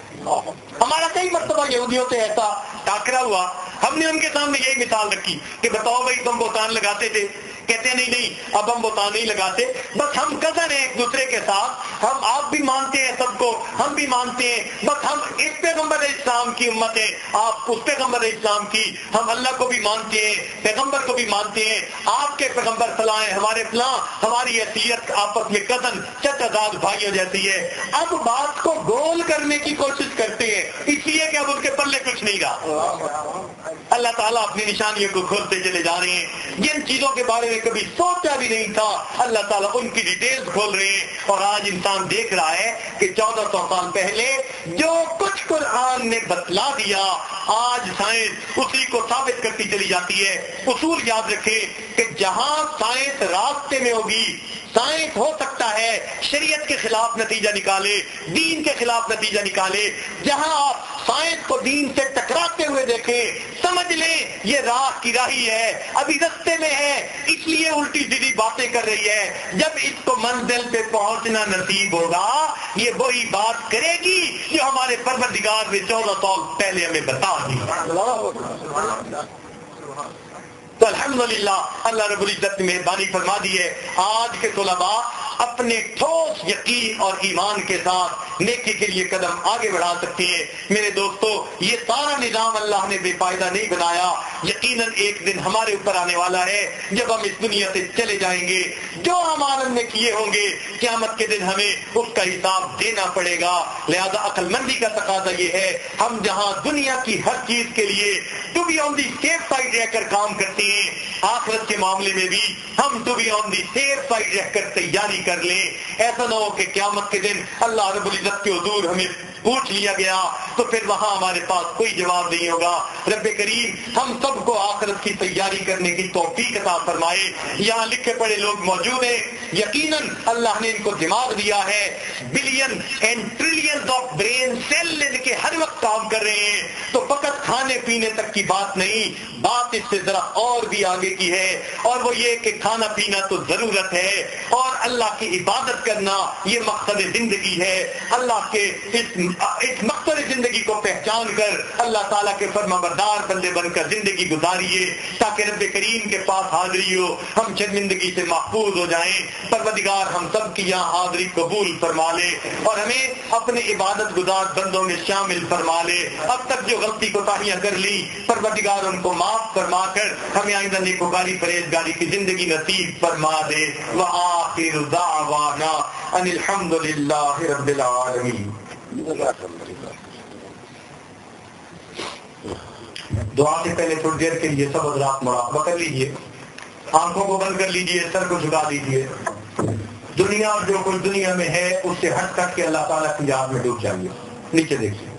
ہمارا کئی مرتبہ یہودیوں سے ایسا ٹاکرا ہوا، ہم نے ان کے سامنے یہی مثال رکھی کہ بتاؤ بھائی تم بہتان لگاتے تھے؟ کہتے ہیں نہیں اب ہم بہتان نہیں لگاتے، بس ہم کزن ہیں ایک دوسرے کے ساتھ، ہم آپ بھی مانتے ہیں سب کو، ہم بھی مانتے ہیں، بس ہم اس پیغمبر اسلام کی امت ہیں، آپ اس پیغمبر اسلام کی، ہم اللہ کو بھی مانتے ہیں، پیغمبر کو بھی مانتے ہیں، آپ کے پیغمبر فلاں ہیں، ہمارے فلاں، ہماری حیثیت آپس میں کزن چچا زاد بھائیوں جیسی ہے. اب بات کو گول کرنے کی کوشش کرتے ہیں، اس لیے کہ اب ان کے پلے کچھ نہیں رہا. اللہ تعالیٰ اپنی نشانیوں کو کھولتے چلے جا رہے ہیں. جن چیزوں کے بارے میں کبھی سوچا بھی نہیں تھا اللہ تعالیٰ ان کی ڈیٹیلز کھول رہے ہیں. اور آج انسان دیکھ رہا ہے کہ 1400 سال پہلے جو کچھ قرآن نے بتلا دیا، آج سائنس اسی کو ثابت کرتی چلی جاتی ہے. اصول یاد رکھیں کہ جہاں سائنس راستے میں ہوگی، سائنس ہو سکتا ہے شریعت کے خلاف نتیجہ نکالے، دین کے خلاف نتیجہ نکالے. جہاں آپ سائنس کو دین سے ٹکراتے ہوئے دیکھیں، سمجھ لیں یہ راہ کی راہی ہے، ابھی رستے میں ہے، اس لیے الٹی سیدھی باتیں کر رہی ہے. جب اس کو منزل پہ پہنچنا نصیب ہوگا، یہ وہی بات کرے گی جو ہمارے پروردگار نے 1400 سال پہلے ہمیں بتا دی. تو الحمدللہ اللہ رب العزت نے مہربانی فرما دی ہے، آج کے طلباء اپنے ٹھوس یقین اور ایمان کے ساتھ نیکی کے لیے قدم آگے بڑھا سکتے ہیں۔ میرے دوستو، یہ سارا نظام اللہ نے بے فائدہ نہیں بنایا، یقیناً ایک دن ہمارے اوپر آنے والا ہے جب ہم اس دنیا سے چلے جائیں گے، جو اعمال نے کیے ہوں گے قیامت کے دن ہمیں اس کا حساب دینا پڑے گا۔ لہذا عقل مندی کا تقاضا یہ ہے، ہم جہاں دنیا کی ہر چیز کے لیے to be on the safe side رہ کر کام کرتے ہیں، آخرت کے معاملے میں بھی ہم to be on the safe side رہ کر تیاری کر لیں۔ ایسا نہ ہو کہ قیامت کے دن اللہ رب العزت کے حضور ہمیں پوچھ لیا گیا تو پھر وہاں ہمارے پاس کوئی جواب نہیں ہوگا۔ رب کریم ہم سب کو آخرت کی تیاری کرنے کی توفیق عطا فرمائے۔ یہاں لکھے پڑے لوگ موجود ہیں، یقیناً اللہ نے ان کو دماغ دیا ہے، billion and trillion of brain cell لے کے ہر وقت کام کر رہے ہیں، تو فقط کھانے پینے تک کی بات نہیں، بات اس سے ذرا اور بھی آگے کی ہے، اور وہ یہ کہ کھانا پینا تو ضرورت ہے، اور اللہ کی عبادت کرنا یہ مقصد زندگی ہے۔ اللہ کے اس مقصد زندگی کو پہچان کر اللہ تعالیٰ کے فرمانبردار بندے بن کر زندگی گزاریے، تاکہ رب کریم کے پاس حاضری ہو، ہم شرمندگی سے محفوظ ہو جائیں۔ پروردگار ہم سب کی یہاں حاضری قبول فرما لے اور ہمیں اپنے عبادت گزار بندوں میں شامل فرما لے۔ اب تک جو غلطی کوتاہیاں کر لی پروردگار ان کو معاف فرما کر ہمیں آئندہ نیکوکاری پرہیزگاری کی زندگی نصیب فرما دے۔ وآخر دعوانا ان الحمد للہ رب العالمین۔ دعا سے پہلے تھوڑی دیر کے لیے سب حضرات مراقبہ کر لیجیے، آنکھوں کو بند کر لیجیے، سر کو جھکا دیجیے، دنیا اور جو کچھ دنیا میں ہے اس سے ہٹ کر کے اللہ تعالیٰ کی یاد میں ڈوب جائیے۔ نیچے دیکھیے،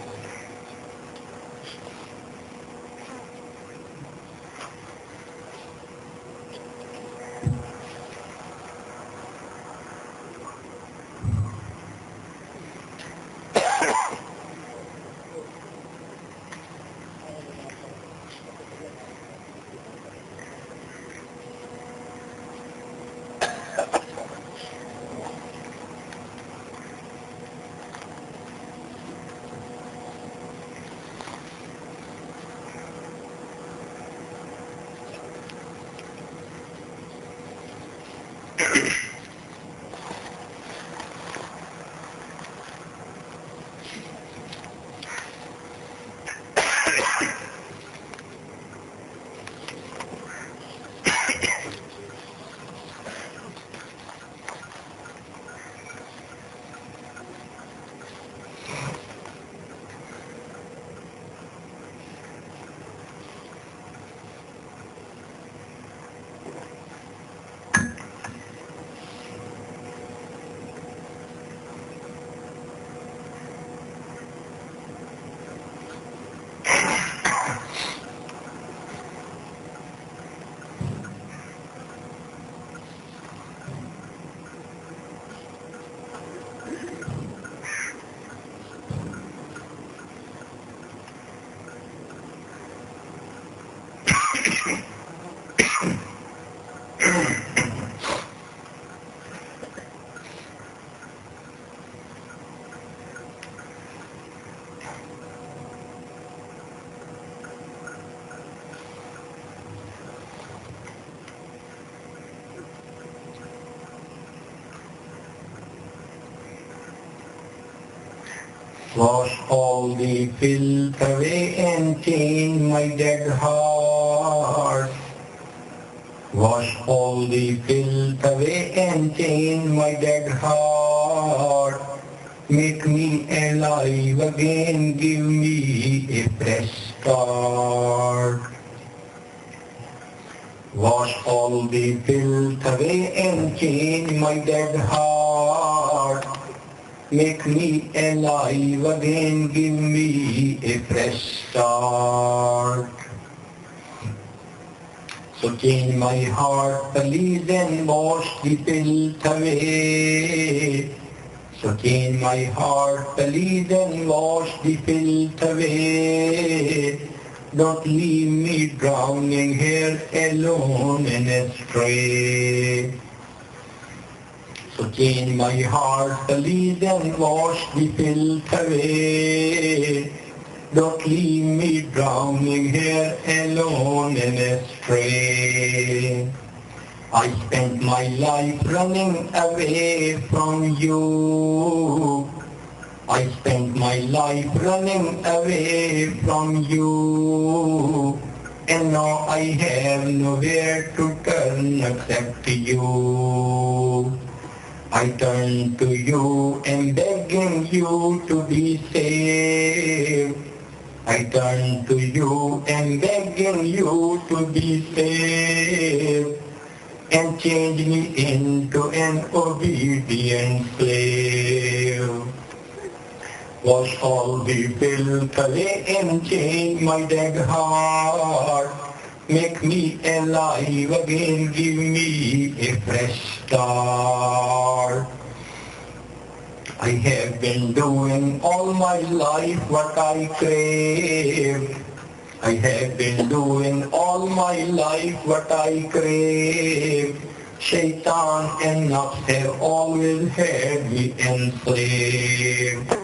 wash all the filth away and clean my dead heart. Wash all the filth away and clean my dead heart. Make me alive again, give me a fresh start. Wash all the filth away and clean my dead heart. Make me alive again, give me a fresh start. So change my heart, please, and wash the filth away. So change my heart, please, and wash the filth away. Don't leave me drowning here alone and astray. So change my heart, please, and wash the filth away. Don't leave me drowning here alone and astray. I spent my life running away from you. I spent my life running away from you. And now I have nowhere to turn except to you. I turn to you and begging you to be saved. I turn to you and begging you to be saved. And change me into an obedient slave. Wash all the filth away and change my dead heart. Make me alive again, give me a fresh start. I have been doing all my life what I crave. I have been doing all my life what I crave. Shaitan and nafs have always had me enslaved.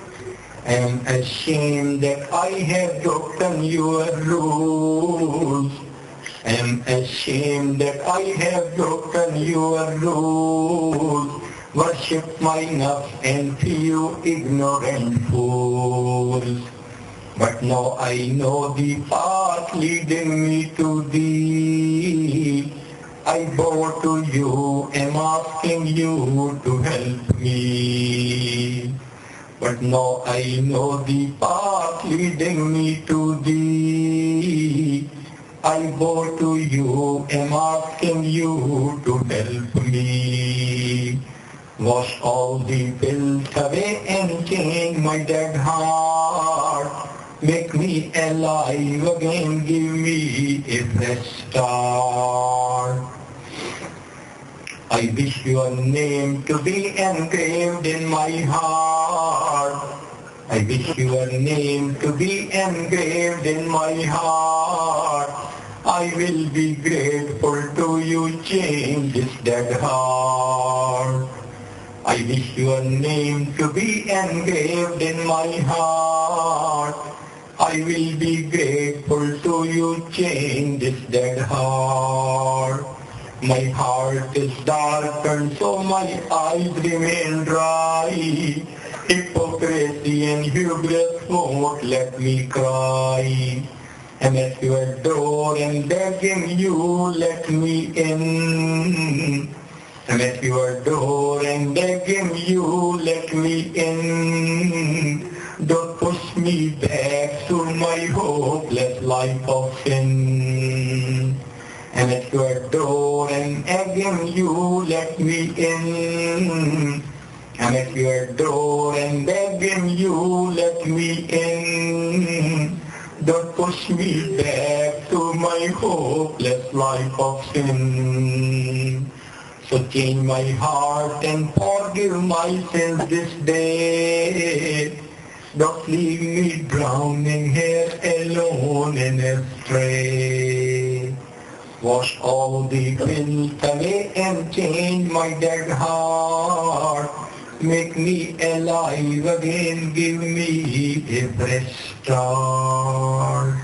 I am ashamed that I have broken your rules. I am ashamed that I have broken your rules. Worship my nafs and few ignorant fools. But now I know the path leading me to thee. I bow to you, am asking you to help me. But now I know the path leading me to thee. I bow to you, am asking you to help me. Wash all the filth away and change my dead heart. Make me alive again, give me a fresh start. I wish your name to be engraved in my heart. I wish your name to be engraved in my heart. I will be grateful to you, change this dead heart. I wish your name to be engraved in my heart. I will be grateful to you, change this dead heart. My heart is darkened, so my eyes remain dry. Hypocrisy and hubris won't let me cry. I'm at your door and begging you, let me in. I'm at your door and begging you, let me in. Don't push me back to my hopeless life of sin. I'm at your door and begging you, let me in. I'm at your door and begging you, let me in. Don't push me back to my hopeless life of sin. So change my heart and forgive my sins this day. Don't leave me drowning here alone and astray. Wash all the filth away and change my dead heart. Make me alive again, give me a fresh start.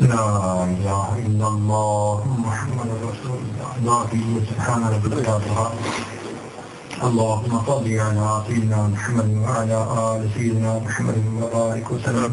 لا إله إلا الله محمد رسول الله. لا سبحان ربك العظيم. اللهم صل على سيدنا محمد وعلى آل سيدنا محمد وبارك وسلم.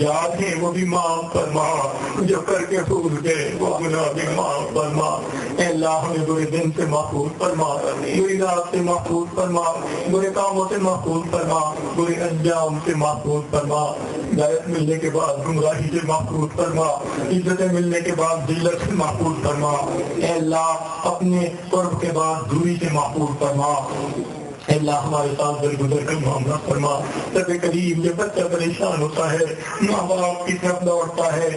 یاد ہیں وہ بھی معاف فرما, جو کر کے بھول گئے وہ گناہ بھی معاف فرما. اے اللہ ہمیں برے دن سے محفوظ فرما, بری رات سے محفوظ فرما, برے کاموں سے محفوظ فرما, برے انجام سے محفوظ فرما. ہدایت ملنے کے بعد گمراہی سے محفوظ فرما, عزتیں ملنے کے بعد ذلت سے محفوظ فرما. اے اللہ اپنے قرب کے بعد دوری سے محفوظ فرما. اے اللہ ہمارے ساتھ درگزر کا معاملہ فرما. رب کریم جب بچہ پریشان ہوتا ہے, ماں باپ کی طرف لوٹتا ہے,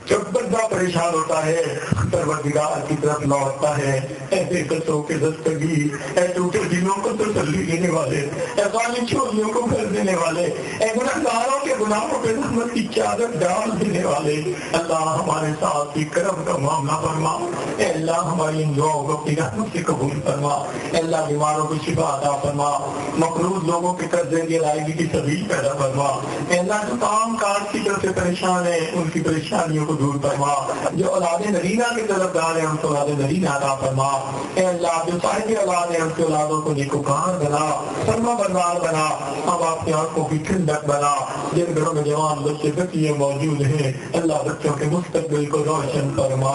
جب بندہ پریشان ہوتا ہے پروردگار کی طرف لوٹتا ہے. ایسے قصوں کے دستگیر, اے ٹوٹے دلوں کو تسلی دینے والے, اے غالب چھوڑیوں کو گھر دینے والے, اے گنہگاروں کے گناہوں پہ رحمت کی چادر ڈال دینے والے, اللہ ہمارے ساتھ بھی کرم کا معاملہ فرما. اے اللہ ہماری ان دعاؤں کو اپنی رحمت سے قبول فرما. اے اللہ بیماروں کو شفا عطا فرما, مقروض لوگوں کے قرضے کی ادائیگی کی سبیل پیدا فرما. اے اللہ جو کام کاج کی طرف سے پریشان ہے ان کی پریشانیوں کو دور فرما. جو اولاد نرینہ کے طرف دار ہیں ان کو اولاد نرینہ عطا فرما. اے اللہ جو صاحب اولاد ہیں ان کی اولادوں کو نیکوکار بنا, فرما بردار بنا, ماں باپ کی آنکھوں کی ٹھنڈک بنا. جن گھروں میں جوان بچے بچیاں موجود ہیں اللہ بچوں کے مستقبل کو روشن فرما.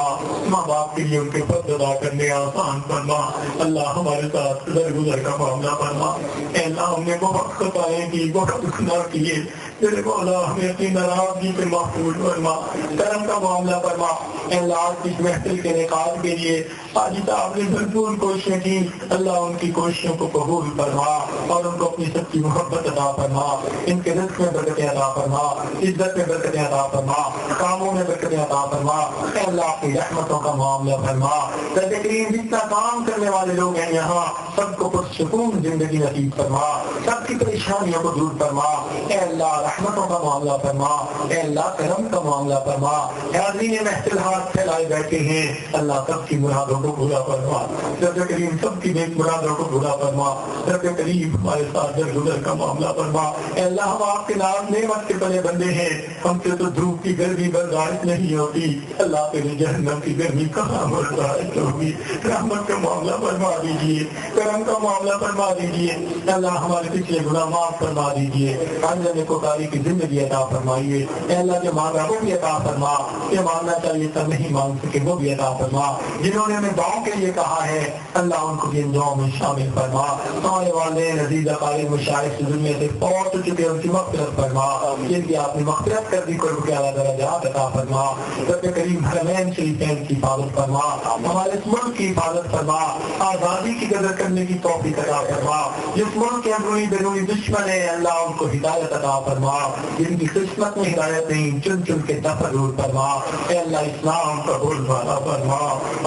ماں باپ کے لیے ان کے فرض ادا کرنے آسان فرما. اللہ ہمارے ساتھ درگزر کا معاملہ فرما. اے اللہ ہم نے بہت خطائیں کی, بہت گناہ کیے, میرے مولا ہمیں اپنی ناراضگی سے محفوظ فرما, کرم کا معاملہ فرما. اے اللہ آج اس محفل کے نکال کے لیے آج آپ نے بھرپور کوششیں کی, اللہ ان کی کوششوں کو قبول فرما اور ان کو اپنی سچی محبت عطا فرما. ان کے رزق میں برکتیں عطا فرما, عزت میں برکتیں عطا فرما, کاموں میں برکتیں عطا فرما. اے اللہ اپنی رحمتوں کا معاملہ فرما. رب کریم جتنا کام کرنے والے لوگ ہیں یہاں سب کو پرسکون زندگی نصیب فرما, سب کی پریشانیوں کو دور فرما. اے اللہ رحمتوں کا معاملہ فرما, اے اللہ کرم کا معاملہ فرما. حاضرین محفل ہاتھ پھیلائے بیٹھے ہیں, اللہ سب کی مرادوں کو پورا فرما. رب کریم سب کی نیک مرادوں کو پورا فرما. رب کریم ہمارے ساتھ درگزر کا معاملہ فرما. اے اللہ ہم آپ کے نام نعمت کے بنے بندے ہیں, ہم سے تو دھوپ کی گرمی برداشت نہیں ہوتی, اللہ کے لیے جہنم کی گرمی کہاں برداشت ہوگی. رحمت کا معاملہ فرما دیجیے, کرم کا معاملہ فرما دیجیے. اللہ ہمارے پچھلے گناہ معاف فرما دیجیے, آنے کو کاری کی زندگی عطا فرمائیے. اے اللہ جو مانگا وہ بھی عطا فرما, یہ مانگنا چاہیے سب نہیں مانگ سکے وہ بھی عطا فرما. جنہوں نے ہمیں دعاؤں کے لیے کہا ہے اللہ ان کو بھی ان دعاؤں میں شامل فرما. ہمارے والدین عزیز اقارب مشائخ دنیا سے فوت ہو چکے ان کی مغفرت فرما, جن کی آپ نے مغفرت کر دی قرب کے اعلیٰ درجات عطا فرما. رب کریم حرمین شریفین کی حفاظت فرما, ہمارے اس ملک کی حفاظت فرما, آزادی کی قدر کرنے کی توفیق عطا فرما. جس ملک کے اندرونی بیرونی دشمن ہے اللہ ان کو ہدایت عطا فرما, جن کی قسمت میں ہدایت نہیں چن چن کے دفع دور فرما. اے اللہ اسلام کا بول بالا فرما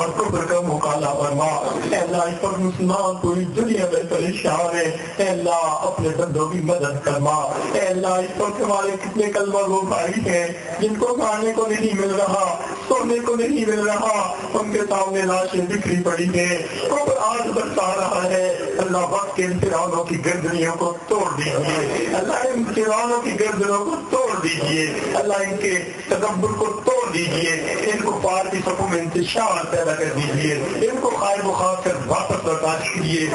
اور کفر کا مقابلہ فرما. اے اللہ اس پر مسلمان پوری دنیا میں پریشان ہے, اے اللہ اپنے بندوں کی مدد فرما. اے اللہ اس پر ہمارے کتنے کلمہ گو بھائی ہیں جن کو کھانے کو نہیں مل رہا, سونے کو نہیں مل رہا, ان کے سامنے لاشیں بکھری پڑی ہیں, کفر آج برسا رہا ہے. اللہ وقت کے ان فرعونوں کی گردنیوں کو توڑ دیجیے, اللہ ان فرعونوں کی گردنوں کو توڑ دیجیے, اللہ ان کے تکبر کو توڑ دیجیے, ان کو پار کی صفوں میں انتشار پیدا کر دیجیے, ان کو خائب و خاص کر واپس لوٹا دیجیے.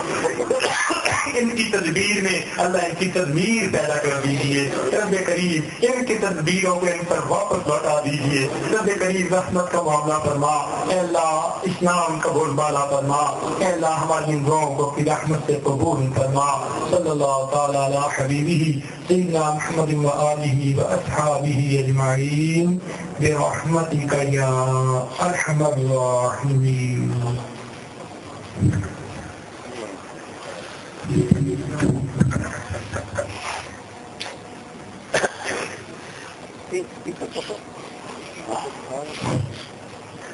ان کی تدبیر میں اللہ ان کی تدبیر پیدا کر دیجیے. رب کریم ان کی تدبیروں کو ان پر واپس لوٹا دیجیے. رب کریم رحمت کا معاملہ فرما. اے اللہ اسلام کا بول بالا فرما. اے اللہ ہماری ان دعاؤں کو اپنی رحمت سے قبول فرما. صلی اللہ تعالی علی حبیبہ سیدنا محمد و آلہ و اصحابہ اجمعین برحمتک یا ارحم الراحمین.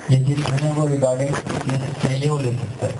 جس میں وہ ریگارڈنگ لے سکتے ہیں یہ وہ لے سکتا ہے.